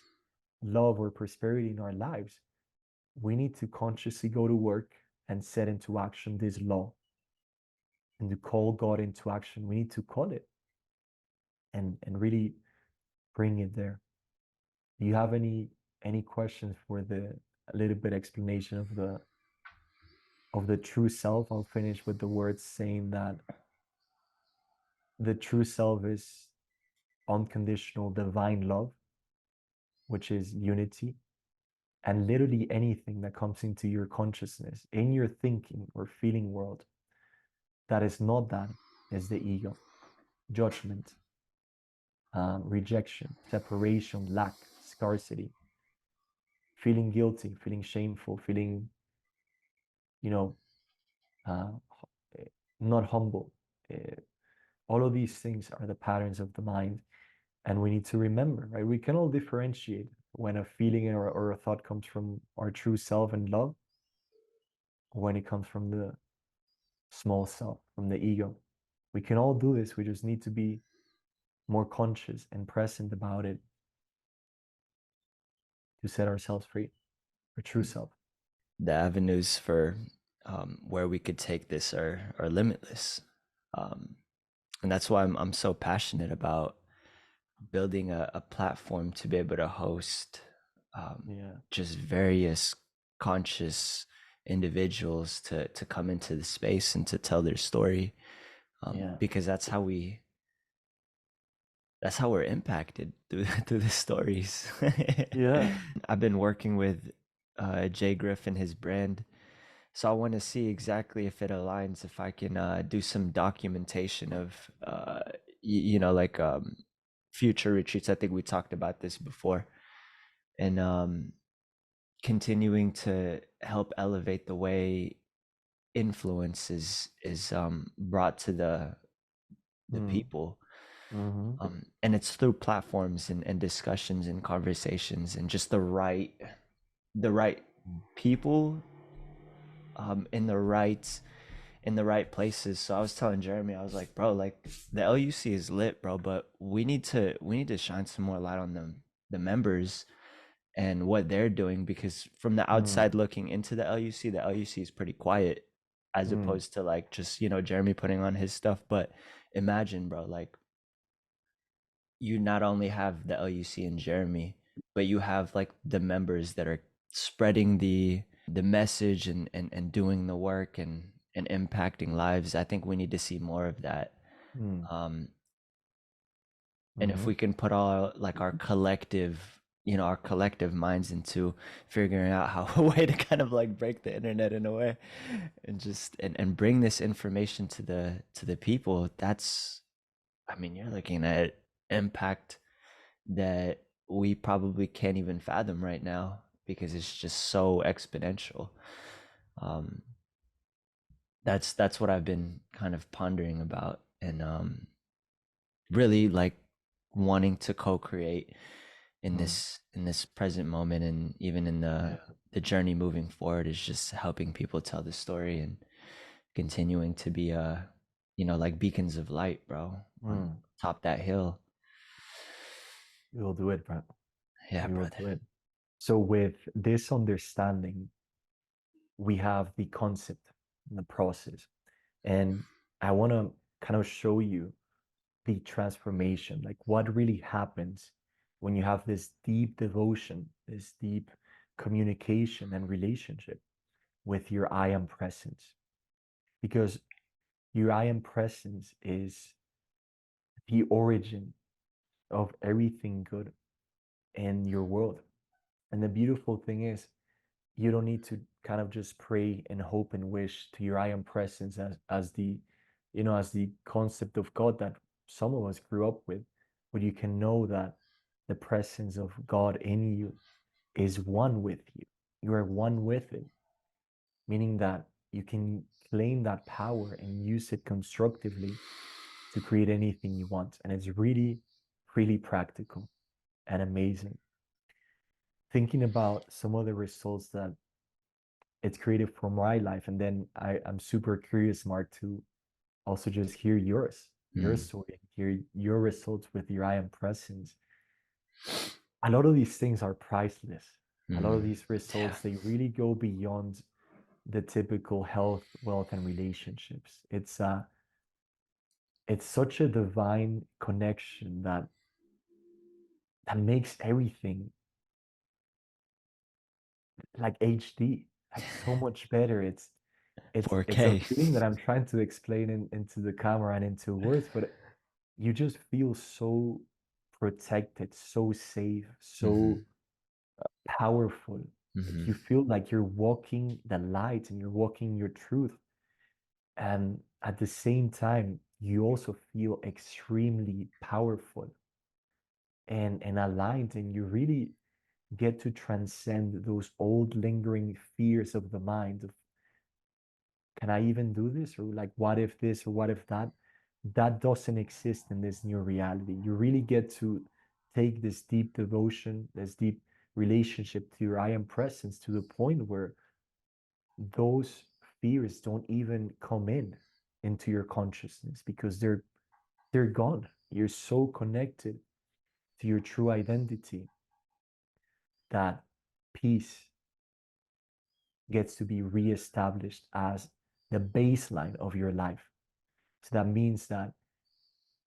love, or prosperity in our lives, we need to consciously go to work and set into action this law. And to call God into action, we need to call it and really bring it there. Do you have any questions for the a little bit explanation of the true self? I'll finish with the words saying that the true self is unconditional divine love, which is unity. And literally anything that comes into your consciousness, in your thinking or feeling world, that is not that, is the ego, judgment, rejection, separation, lack, scarcity, feeling guilty, feeling shameful, feeling, you know, uh, not humble. Uh, all of these things are the patterns of the mind. And we need to remember, right? We can all differentiate when a feeling or a thought comes from our true self and love, or when it comes from the small self, from the ego. We can all do this. We just need to be more conscious and present about it to set ourselves free, our true self. The avenues for where we could take this are limitless, and that's why I'm so passionate about building a platform to be able to host just various conscious individuals to come into the space and to tell their story, because that's how we're impacted through the stories. I've been working with Jay Griff and his brand, so I want to see exactly if it aligns, if I can do some documentation of like future retreats. I think we talked about this before, and continuing to help elevate the way influence is brought to the people. And it's through platforms and discussions and conversations and just the right people in the right places. So I was telling Jeremy, I was like, bro, like the LUC is lit, bro, but we need to shine some more light on the members and what they're doing, because from the outside looking into the LUC is pretty quiet, as opposed to like just, Jeremy putting on his stuff. But imagine, bro, like you not only have the LUC and Jeremy, but you have like the members that are spreading the message and doing the work and impacting lives. I think we need to see more of that. And if we can put all like our collective minds into figuring out how a way to kind of like break the internet in a way and just and bring this information to the people, that's, I mean, you're looking at impact that we probably can't even fathom right now, because it's just so exponential. That's what I've been kind of pondering about, and really like wanting to co-create in this present moment, and even in the journey moving forward, is just helping people tell the story and continuing to be like beacons of light, bro, on top that hill. We'll do it, bro. Yeah, You will brother. do it. So with this understanding, we have the concept and the process. And I want to kind of show you the transformation, like what really happens when you have this deep devotion, this deep communication and relationship with your I am presence. Because your I am presence is the origin of everything good in your world. And the beautiful thing is, you don't need to kind of just pray and hope and wish to your I am presence as the, as the concept of God that some of us grew up with, but you can know that the presence of God in you is one with you. You are one with it, meaning that you can claim that power and use it constructively to create anything you want. And it's really, really practical and amazing. Thinking about some of the results that it's created for my life, and then I'm super curious, Mark, to also just hear your story, hear your results with your I am presence. A lot of these things are priceless. A lot of these Yeah. results, they really go beyond the typical health, wealth, and relationships. It's such a divine connection that makes everything like HD, like so much better. It's a 4K. feeling that I'm trying to explain into the camera and into words, but you just feel so protected, so safe, so powerful. Like you feel like you're walking the light and you're walking your truth. And at the same time, you also feel extremely powerful and aligned, and you really get to transcend those old lingering fears of the mind of, can I even do this? Or like, what if this or what if that? That doesn't exist in this new reality. You really get to take this deep devotion, this deep relationship to your I am presence to the point where those fears don't even come into your consciousness because they're gone. You're so connected to your true identity that peace gets to be reestablished as the baseline of your life. So that means that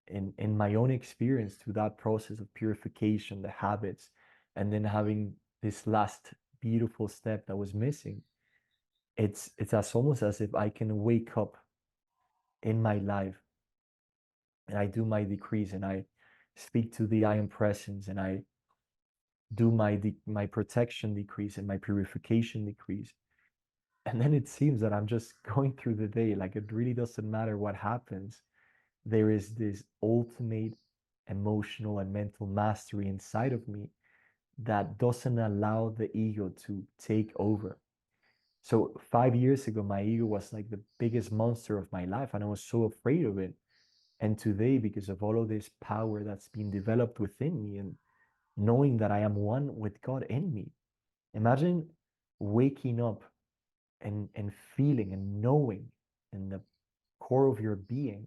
in my own experience through that process of purification, the habits, and then having this last beautiful step that was missing, it's as almost as if I can wake up in my life and I do my decrees and I speak to the I am presence and I do my protection decrees and my purification decrees. And then it seems that I'm just going through the day like it really doesn't matter what happens. There is this ultimate emotional and mental mastery inside of me that doesn't allow the ego to take over. So 5 years ago, my ego was like the biggest monster of my life, and I was so afraid of it. And today, because of all of this power that's been developed within me and knowing that I am one with God in me, imagine waking up and feeling and knowing in the core of your being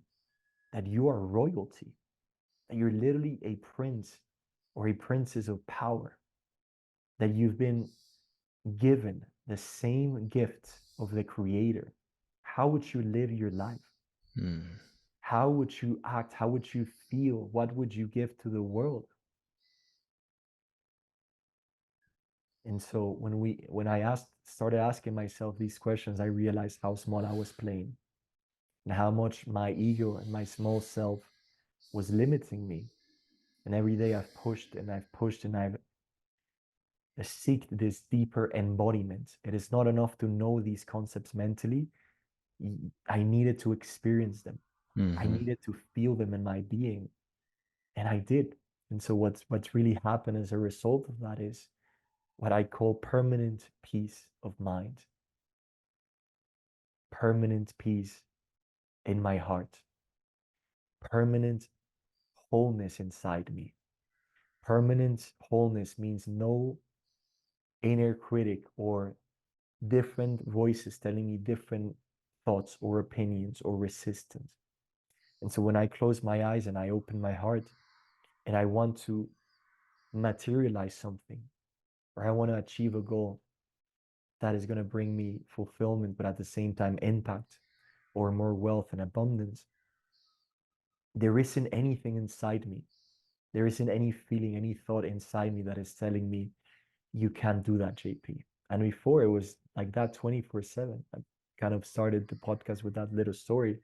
that you are royalty, that you're literally a prince or a princess of power, that you've been given the same gift of the Creator. How would you live your life? How would you act? How would you feel? What would you give to the world? And so when I started asking myself these questions, I realized how small I was playing and how much my ego and my small self was limiting me. And every day I've pushed and I've pushed and I've seek this deeper embodiment. It is not enough to know these concepts mentally. I needed to experience them. I needed to feel them in my being, and I did. And so what's really happened as a result of that is what I call permanent peace of mind, permanent peace in my heart, permanent wholeness inside me. Permanent wholeness means no inner critic or different voices telling me different thoughts or opinions or resistance. And so when I close my eyes and I open my heart and I want to materialize something, or I want to achieve a goal that is going to bring me fulfillment, but at the same time impact or more wealth and abundance, there isn't anything inside me. There isn't any feeling, any thought inside me that is telling me, you can't do that, JP. And before it was like that 24/7. I kind of started the podcast with that little story,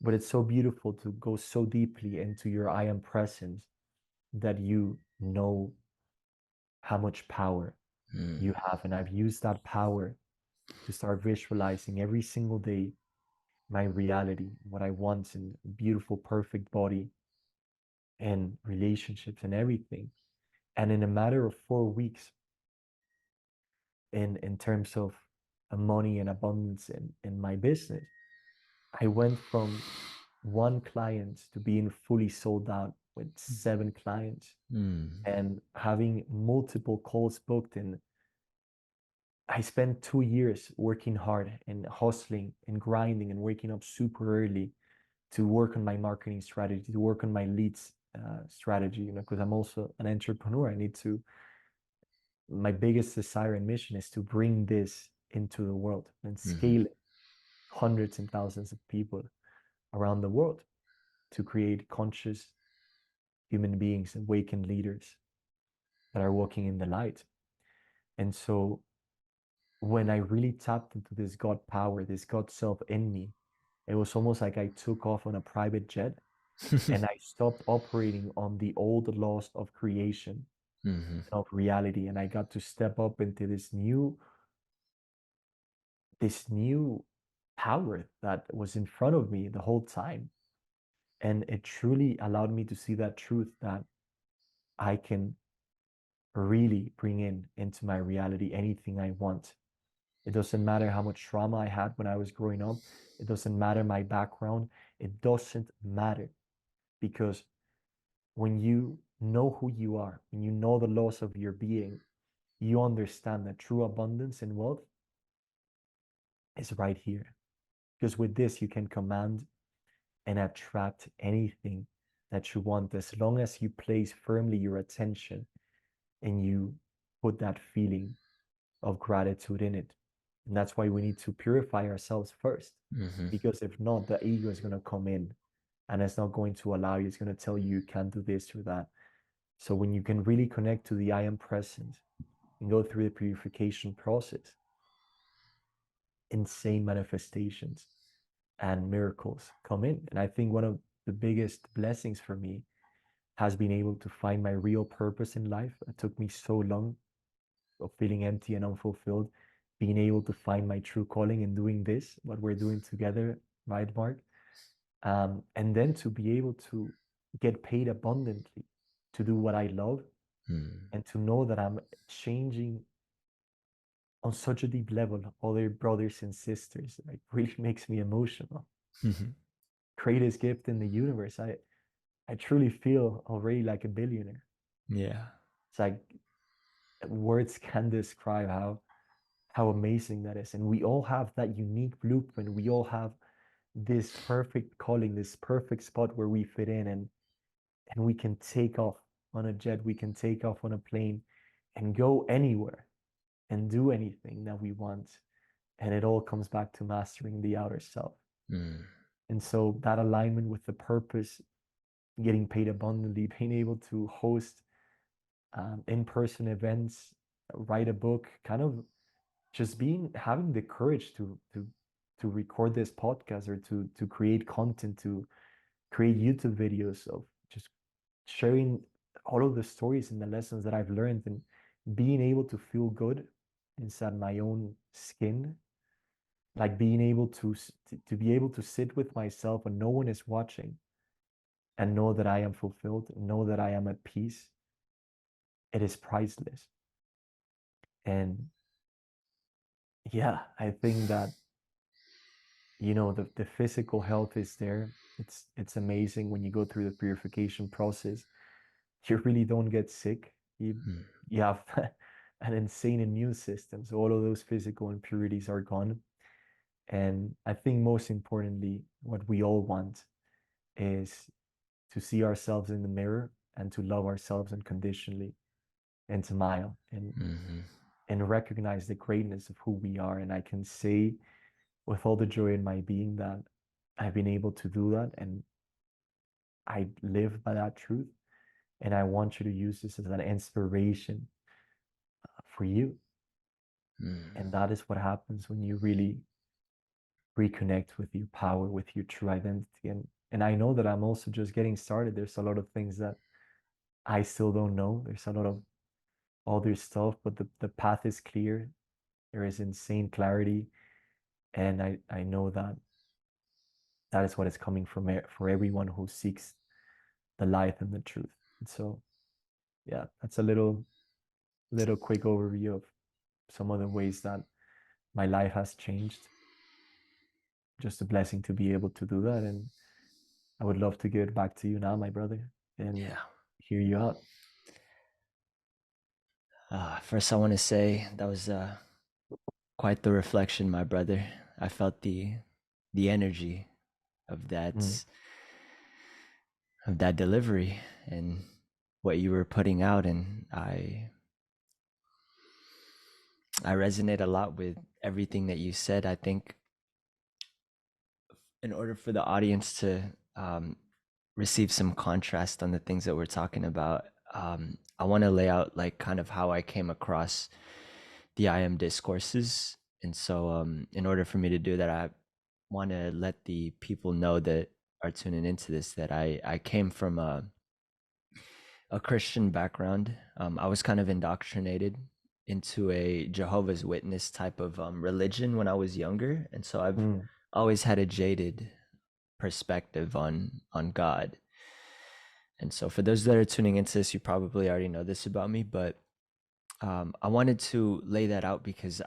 but it's so beautiful to go so deeply into your I am presence that you know how much power you have. And I've used that power to start visualizing every single day my reality, what I want in a beautiful, perfect body and relationships and everything. And in a matter of 4 weeks, in terms of money and abundance in my business, I went from one client to being fully sold out with 7 clients and having multiple calls booked. And I spent 2 years working hard and hustling and grinding and waking up super early to work on my marketing strategy, to work on my leads strategy, because I'm also an entrepreneur. I need to, my biggest desire and mission is to bring this into the world and scale it, hundreds and thousands of people around the world, to create conscious human beings, awakened leaders that are walking in the light. And so when I really tapped into this God power, this God self in me, it was almost like I took off on a private jet and I stopped operating on the old laws of creation, of reality. And I got to step up into this new power that was in front of me the whole time. And it truly allowed me to see that truth that I can really bring into my reality anything I want. It doesn't matter how much trauma I had when I was growing up. It doesn't matter my background. It doesn't matter, because when you know who you are, when you know the laws of your being, you understand that true abundance and wealth is right here. Because with this, you can command and attract anything that you want, as long as you place firmly your attention and you put that feeling of gratitude in it. And that's why we need to purify ourselves first. Because if not, the ego is going to come in and it's not going to allow you. It's going to tell you you can't do this or that. So when you can really connect to the I am present and go through the purification process, insane manifestations and miracles come in. And I think one of the biggest blessings for me has been able to find my real purpose in life. It took me so long of feeling empty and unfulfilled, being able to find my true calling and doing this, what we're doing together, right, Mark? And then to be able to get paid abundantly to do what I love, and to know that I'm changing on such a deep level other brothers and sisters, like, really makes me emotional. Greatest gift in the universe. I truly feel already like a billionaire. Yeah. It's like words can describe how amazing that is. And we all have that unique blueprint. We all have this perfect calling, this perfect spot where we fit in, and we can take off on a jet, we can take off on a plane and go anywhere and do anything that we want. And it all comes back to mastering the outer self. And so that alignment with the purpose, getting paid abundantly, being able to host in-person events, write a book, kind of just having the courage to record this podcast, or to create content, to create YouTube videos of just sharing all of the stories and the lessons that I've learned, and being able to feel good inside my own skin, like being able to be able to sit with myself when no one is watching and know that I am fulfilled, know that I am at peace. It is priceless. And yeah, I think that, the physical health is there. It's amazing when you go through the purification process. You really don't get sick. You have an insane immune system, so all of those physical impurities are gone. And I think most importantly, what we all want is to see ourselves in the mirror and to love ourselves unconditionally and smile and recognize the greatness of who we are. And I can say with all the joy in my being that I've been able to do that, and I live by that truth. And I want you to use this as an inspiration for you. And that is what happens when you really reconnect with your power, with your true identity. And I know that I'm also just getting started. There's a lot of things that I still don't know. There's a lot of other stuff, but the path is clear. There is insane clarity. And I know that that is what is coming from for everyone who seeks the light and the truth. And so, yeah, that's a little quick overview of some of the ways that my life has changed. Just a blessing to be able to do that. And I would love to give it back to you now, my brother, and hear you out. First, I want to say that was quite the reflection, my brother. I felt the energy of that delivery and what you were putting out, and I resonate a lot with everything that you said. I think in order for the audience to receive some contrast on the things that we're talking about, I want to lay out like kind of how I came across the I am discourses. And so in order for me to do that, I want to let the people know that are tuning into this that I came from a Christian background. I was kind of indoctrinated into a Jehovah's Witness type of religion when I was younger, and so I've always had a jaded perspective on God. And so for those that are tuning into this, you probably already know this about me, but I wanted to lay that out because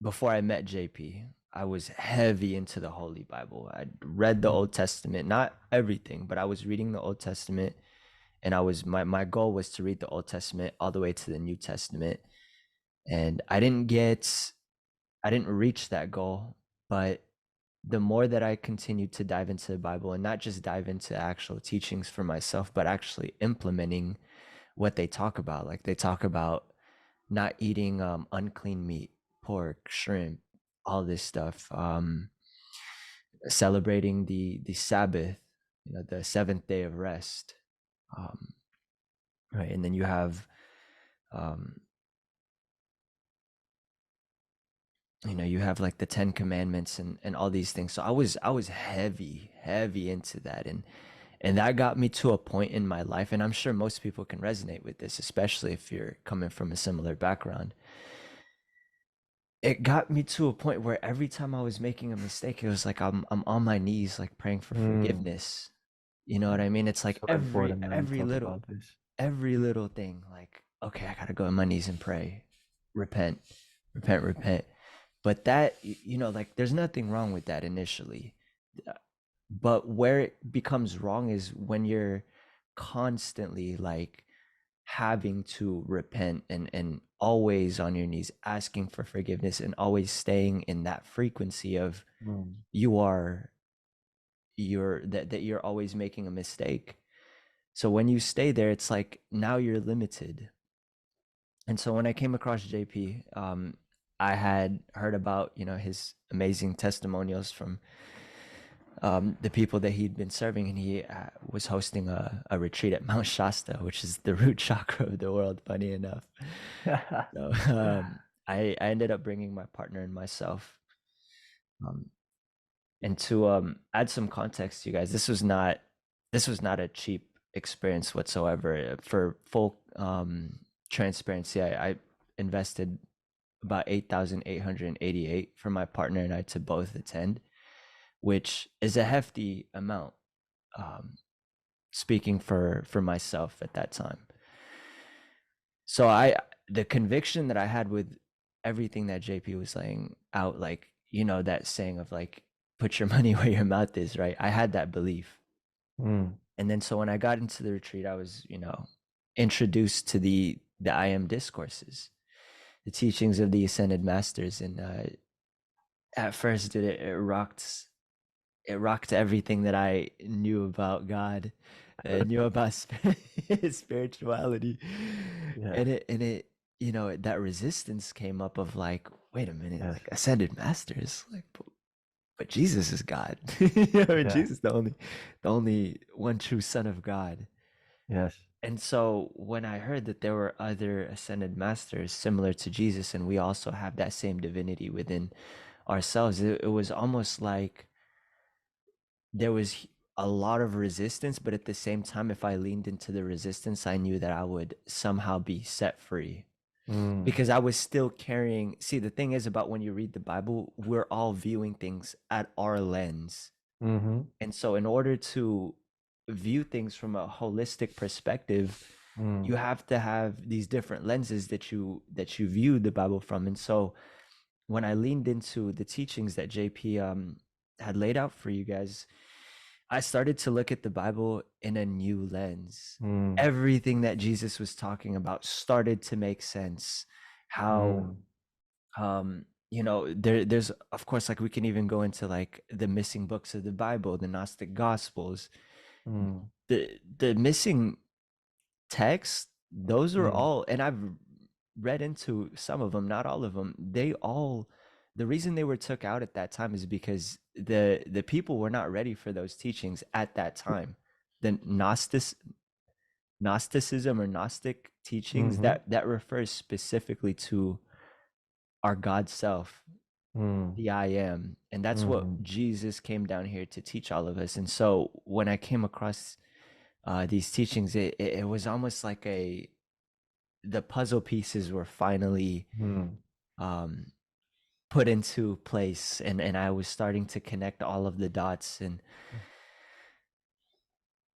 before I met JP, I was heavy into the Holy Bible. I read the Old Testament, not everything, but I was reading the Old Testament, and my goal was to read the Old Testament all the way to the New Testament. And I didn't reach that goal, but the more that I continued to dive into the Bible, and not just dive into actual teachings for myself, but actually implementing what they talk about. Like they talk about not eating unclean meat, pork, shrimp, all this stuff, celebrating the Sabbath, the seventh day of rest, right? And then you have you have like the 10 commandments and all these things. So I was heavy into that, and that got me to a point in my life, and I'm sure most people can resonate with this, especially if you're coming from a similar background. It got me to a point where every time I was making a mistake, it was like I'm on my knees, like praying for forgiveness. You know what I mean? It's like so every little thing, like, okay, I gotta go on my knees and pray, repent. But that, like, there's nothing wrong with that initially. But where it becomes wrong is when you're constantly like having to repent and always on your knees asking for forgiveness and always staying in that frequency of you're always making a mistake. So when you stay there, it's like now you're limited. And so when I came across JP, I had heard about his amazing testimonials from the people that he'd been serving, and he was hosting a retreat at Mount Shasta, which is the root chakra of the world, funny enough. So I ended up bringing my partner and myself. And to add some context, you guys, this was not a cheap experience whatsoever. For full transparency, I invested about 8,888 for my partner and I to both attend, which is a hefty amount, speaking for myself at that time. So the conviction that I had with everything that JP was laying out, like, that saying of like, put your money where your mouth is, right? I had that belief. And then so when I got into the retreat, I was, introduced to the I am discourses, the teachings of the ascended masters. And at first, dude, it rocked it rocked everything that I knew about God, knew about spirituality, Yeah. and it that resistance came up of like, wait a minute, Yes. like ascended masters, like, but Jesus is God. Yeah. Jesus the only one true Son of God. Yes. And so when I heard that there were other ascended masters similar to Jesus, and we also have that same divinity within ourselves, it was almost like there was a lot of resistance, but at the same time, if I leaned into the resistance, I knew that I would somehow be set free Mm. because I was still carrying. See, the thing is about when you read the Bible, we're all viewing things at our lens. Mm-hmm. And so, in order to view things from a holistic perspective, Mm. you have to have these different lenses that you view the Bible from. And so, when I leaned into the teachings that JP had laid out for you guys, I started to look at the Bible in a new lens. Mm. Everything that Jesus was talking about started to make sense. How Mm. there's of course, like, we can even go into like the missing books of the Bible, the Gnostic Gospels, Mm. the missing texts. Those are Mm. all, and I've read into some of them, not all of them. They all, the reason they were took out at that time is because the people were not ready for those teachings at that time. The Gnosticism or Gnostic teachings, Mm-hmm. that refers specifically to our God self, Mm. the I am. And that's what Mm-hmm. Jesus came down here to teach all of us. And so when I came across these teachings, it was almost like the puzzle pieces were finally Mm. um, put into place, and I was starting to connect all of the dots. And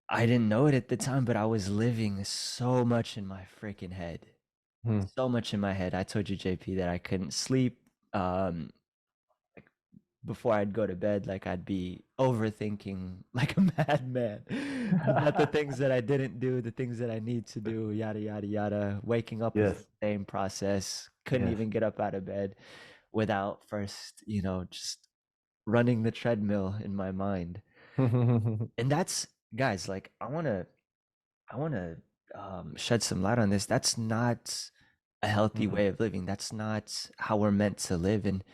I didn't know it at the time, but I was living so much in my freaking head. Mm. So much in my head. I told you, JP, that I couldn't sleep. Like, before I'd go to bed, like, I'd be overthinking like a madman about the things that I didn't do, the things that I need to do, yada yada yada. Waking up was the Yes. same process. Couldn't Yes. even get up out of bed without first, just running the treadmill in my mind. And that's, guys, like, I want to shed some light on this. That's not a healthy Mm. way of living. That's not how we're meant to live. And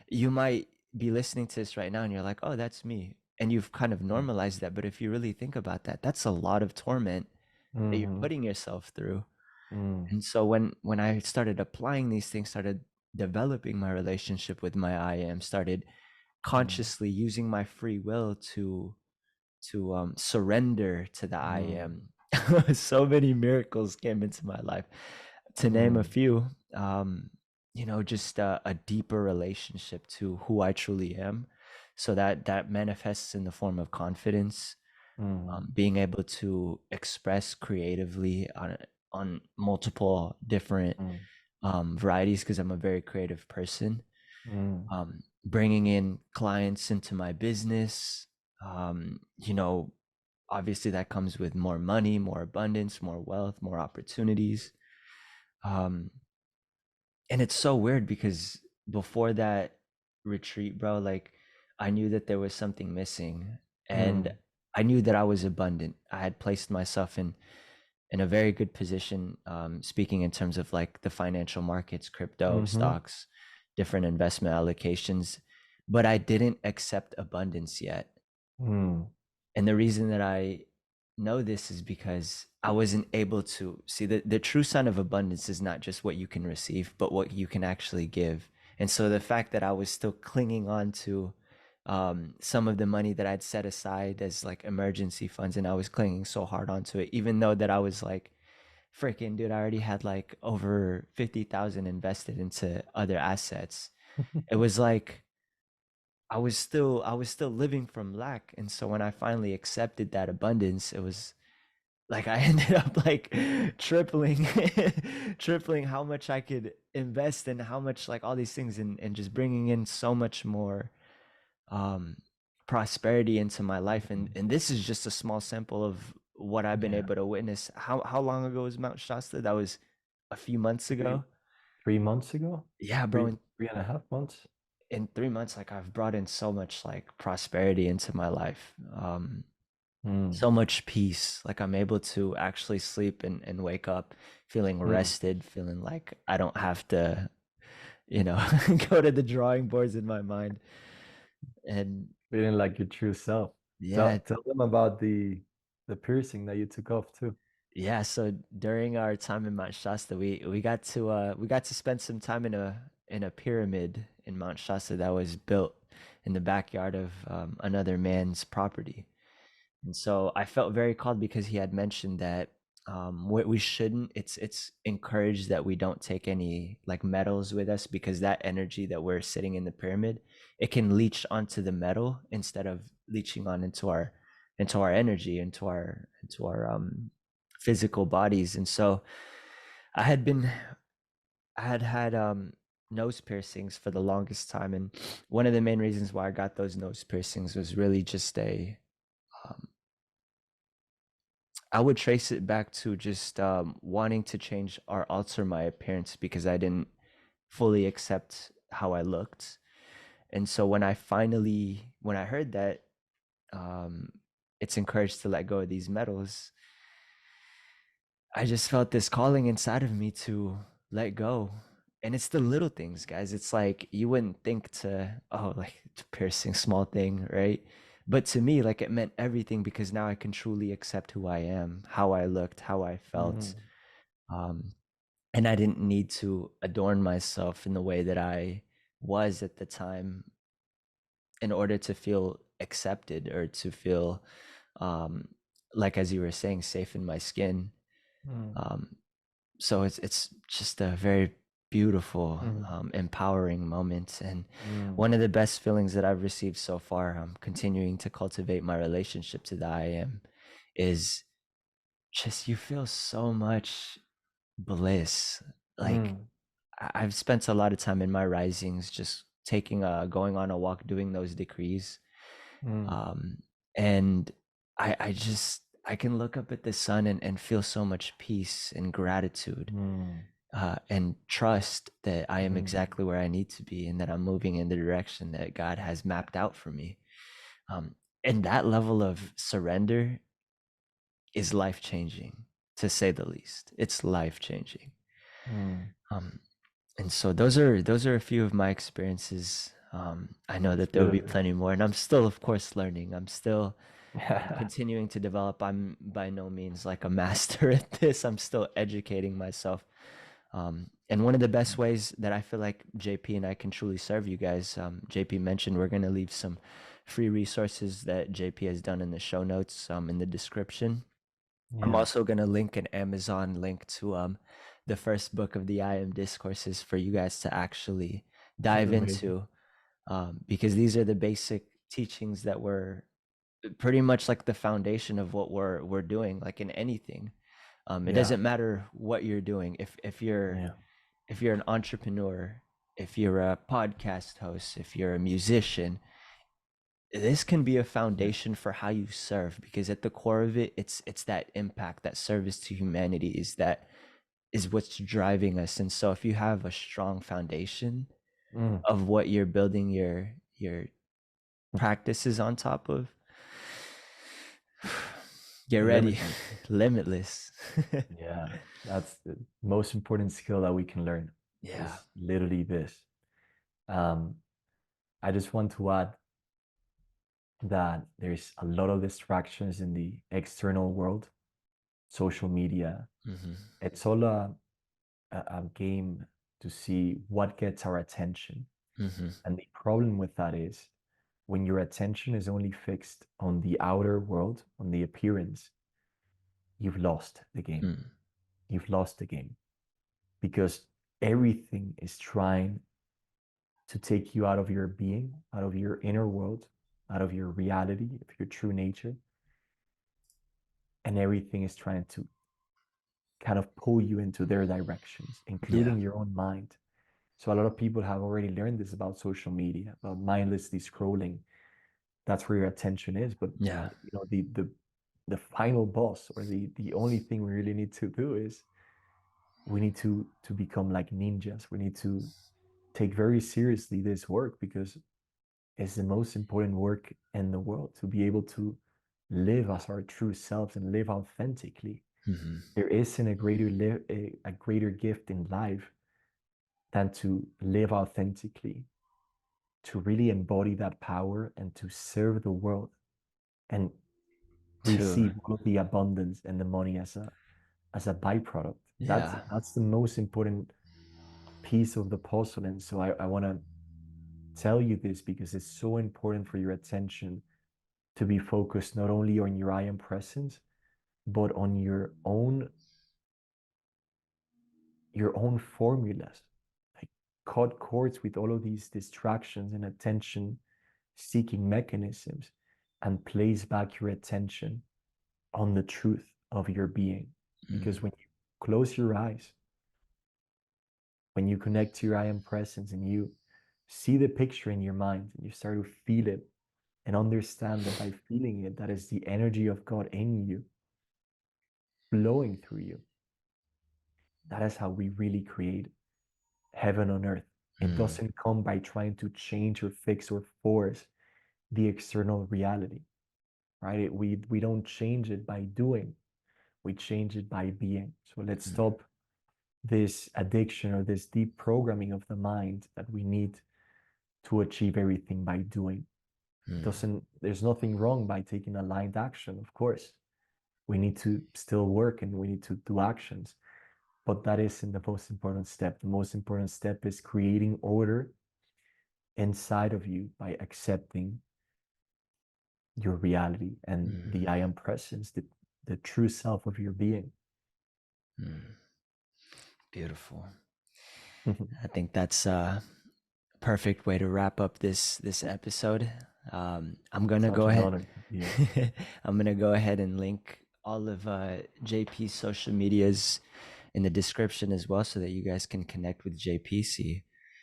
you might be listening to this right now and you're like, oh, that's me. And you've kind of Mm. normalized that. But if you really think about that, that's a lot of torment that you're Mm-hmm. putting yourself through. Mm. And so when I started applying these things, started developing my relationship with my I am, started Mm. consciously using my free will to surrender to the I Mm. am. So many miracles came into my life. To name a Mm. few, just a deeper relationship to who I truly am. So that manifests in the form of confidence, Mm. being able to express creatively on multiple different Mm. varieties, because I'm a very creative person. Mm. Bringing in clients into my business, obviously that comes with more money, more abundance, more wealth, more opportunities. Um, and it's so weird because before that retreat, bro, like, I knew that there was something missing, and Mm. I knew that I was abundant. I had placed myself in a very good position, speaking in terms of like the financial markets, crypto, Mm-hmm. stocks, different investment allocations, but I didn't accept abundance yet. Mm. And the reason that I know this is because I wasn't able to see that the true sign of abundance is not just what you can receive, but what you can actually give. And so the fact that I was still clinging on to some of the money that I'd set aside as like emergency funds, and I was clinging so hard onto it, even though that I was like, freaking dude, I already had like over 50,000 invested into other assets. It was like I was still living from lack. And so when I finally accepted that abundance, it was like I ended up like tripling tripling how much I could invest and how much, like, all these things, and just bringing in so much more um prosperity into my life. And this is just a small sample of what I've been Yeah. able to witness. How long ago was Mount Shasta? That was a few months Three ago. 3 months ago. Yeah, bro. Three and a half months. in 3 months, like I've brought in so much like prosperity into my life. Mm, So much peace. Like I'm able to actually sleep and wake up feeling mm. rested, feeling like I don't have to, you know, go to the drawing boards in my mind. And Feeling like your true self. yeah, Tell them about the piercing that you took off too. yeah. So during our time in Mount Shasta, we got to spend some time in a pyramid in Mount Shasta that was built in the backyard of another man's property. And so I felt very called because he had mentioned that we shouldn't. It's encouraged that we don't take any like metals with us because that energy that we're sitting in the pyramid, it can leach onto the metal instead of leaching on into our energy, into our physical bodies. And so I had been I had had nose piercings for the longest time, and one of the main reasons why I got those nose piercings was really just a um, I would trace it back to just wanting to change or alter my appearance because I didn't fully accept how I looked. And so when I heard that um, it's encouraged to let go of these metals, I just felt this calling inside of me to let go. And it's the little things, guys. It's like you wouldn't think to, oh, like it's a piercing, small thing, right? But to me, like it meant everything because now I can truly accept who I am, how I looked, how I felt. Mm, Um, and I didn't need to adorn myself in the way that I was at the time in order to feel accepted or to feel, um, like, as you were saying, safe in my skin. mm, Um, so it's just a very beautiful, mm, empowering moment, and mm, one of the best feelings that I've received so far. I'm continuing to cultivate my relationship to the I am, is just you feel so much bliss. Like mm, I've spent a lot of time in my risings, just taking going on a walk, doing those decrees, mm, um, and I just I can look up at the sun and feel so much peace and gratitude, mm, and trust that I am mm, exactly where I need to be and that I'm moving in the direction that God has mapped out for me. Um, and that level of surrender is life changing, to say the least. It's life changing. mm. Um, and so those are a few of my experiences. I know It's that there will be beautiful. plenty more, and I'm still, of course, learning. I'm still continuing to develop. I'm by no means like a master at this. I'm still educating myself. And one of the best ways that I feel like JP and I can truly serve you guys, JP mentioned we're going to leave some free resources that JP has done in the show notes, in the description. I'm Yeah, also going to link an Amazon link to the first book of the I Am Discourses for you guys to actually that's dive amazing. into, because these are the basic teachings that were pretty much like the foundation of what we're doing, like in anything. It Yeah, doesn't matter what you're doing. yeah, If you're an entrepreneur, if you're a podcast host, if you're a musician, this can be a yeah. foundation for how you serve, because at the core of it, it's that impact, that service to humanity is what's driving us. And so if you have a strong foundation Mm. of what you're building your practices on top of, get ready. Limitless. Limitless. Yeah, that's the most important skill that we can learn Yeah. is literally this. Um, I just want to add that there's a lot of distractions in the external world, social media. Hmm. It's all a game to see what gets our attention. Hmm. And the problem with that is when your attention is only fixed on the outer world, on the appearance, you've lost the game. Mm. You've lost the game because everything is trying to take you out of your being, out of your inner world, out of your reality, of your true nature. And everything is trying to kind of pull you into their directions, Yeah. including your own mind. So a lot of people have already learned this about social media, about mindlessly scrolling. That's where your attention is. But Yeah. the final boss or the only thing we really need to do is we need to become like ninjas. We need to take very seriously this work, because it's the most important work in the world, to be able to live as our true selves and live authentically. There isn't a greater gift in life than to live authentically, to really embody that power and to serve the world and To receive all of the abundance and the money as a byproduct. yeah. That's the most important piece of the puzzle. And so I want to tell you this because it's so important for your attention to be focused not only on your I am presence, but on your own formulas. Like, cut cords with all of these distractions and attention seeking mechanisms, and place back your attention on the truth of your being. Because when you close your eyes, when you connect to your I am presence and you see the picture in your mind and you start to feel it and understand that by feeling it, that is the energy of God in you, flowing through you. That is how we really create heaven on earth. It doesn't come by trying to change or fix or force the external reality, right? We don't change it by doing, we change it by being. So let's stop this addiction or this deep programming of the mind that we need to achieve everything by doing. Doesn't There's nothing wrong by taking aligned action, of course. We need to still work and we need to do actions, but that isn't the most important step. The most important step is creating order inside of you by accepting your reality and the I am presence, the true self of your being. Beautiful. I think that's a perfect way to wrap up this episode. I'm gonna go Such an ahead. honor to be here. I'm gonna go ahead and link all of JP's social medias in the description as well, so that you guys can connect with JP,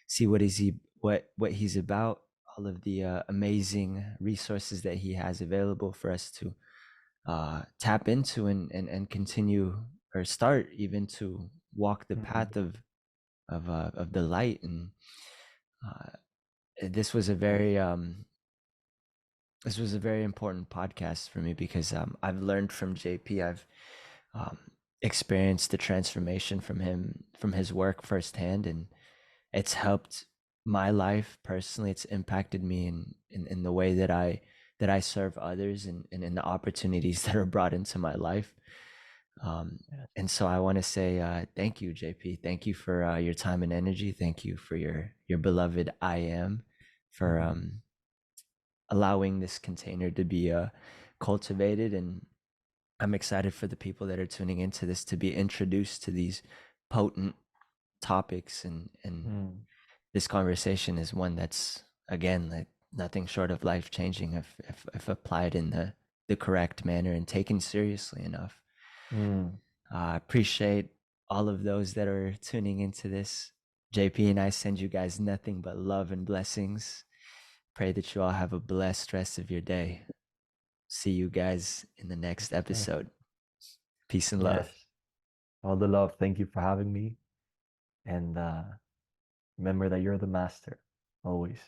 see what he's about, all of the amazing resources that he has available for us to tap into and continue, or start even to walk the path of the light. And uh, this was a very important podcast for me, because I've learned from JP. I've um, experienced the transformation from him, from his work firsthand, and it's helped my life personally. It's impacted me in the way that I serve others, and in the opportunities that are brought into my life. And so I want to say thank you, JP. Thank you for your time and energy. Thank you for your beloved I am, for allowing this container to be cultivated. And I'm excited for the people that are tuning into this to be introduced to these potent topics. And this conversation is one that's, again, like nothing short of life changing if applied in the correct manner and taken seriously enough. I appreciate all of those that are tuning into this. JP and I send you guys nothing but love and blessings. Pray that you all have a blessed rest of your day. See you guys in the next episode. Peace and love. Yes, all the love. Thank you for having me. And remember that you're the master, always.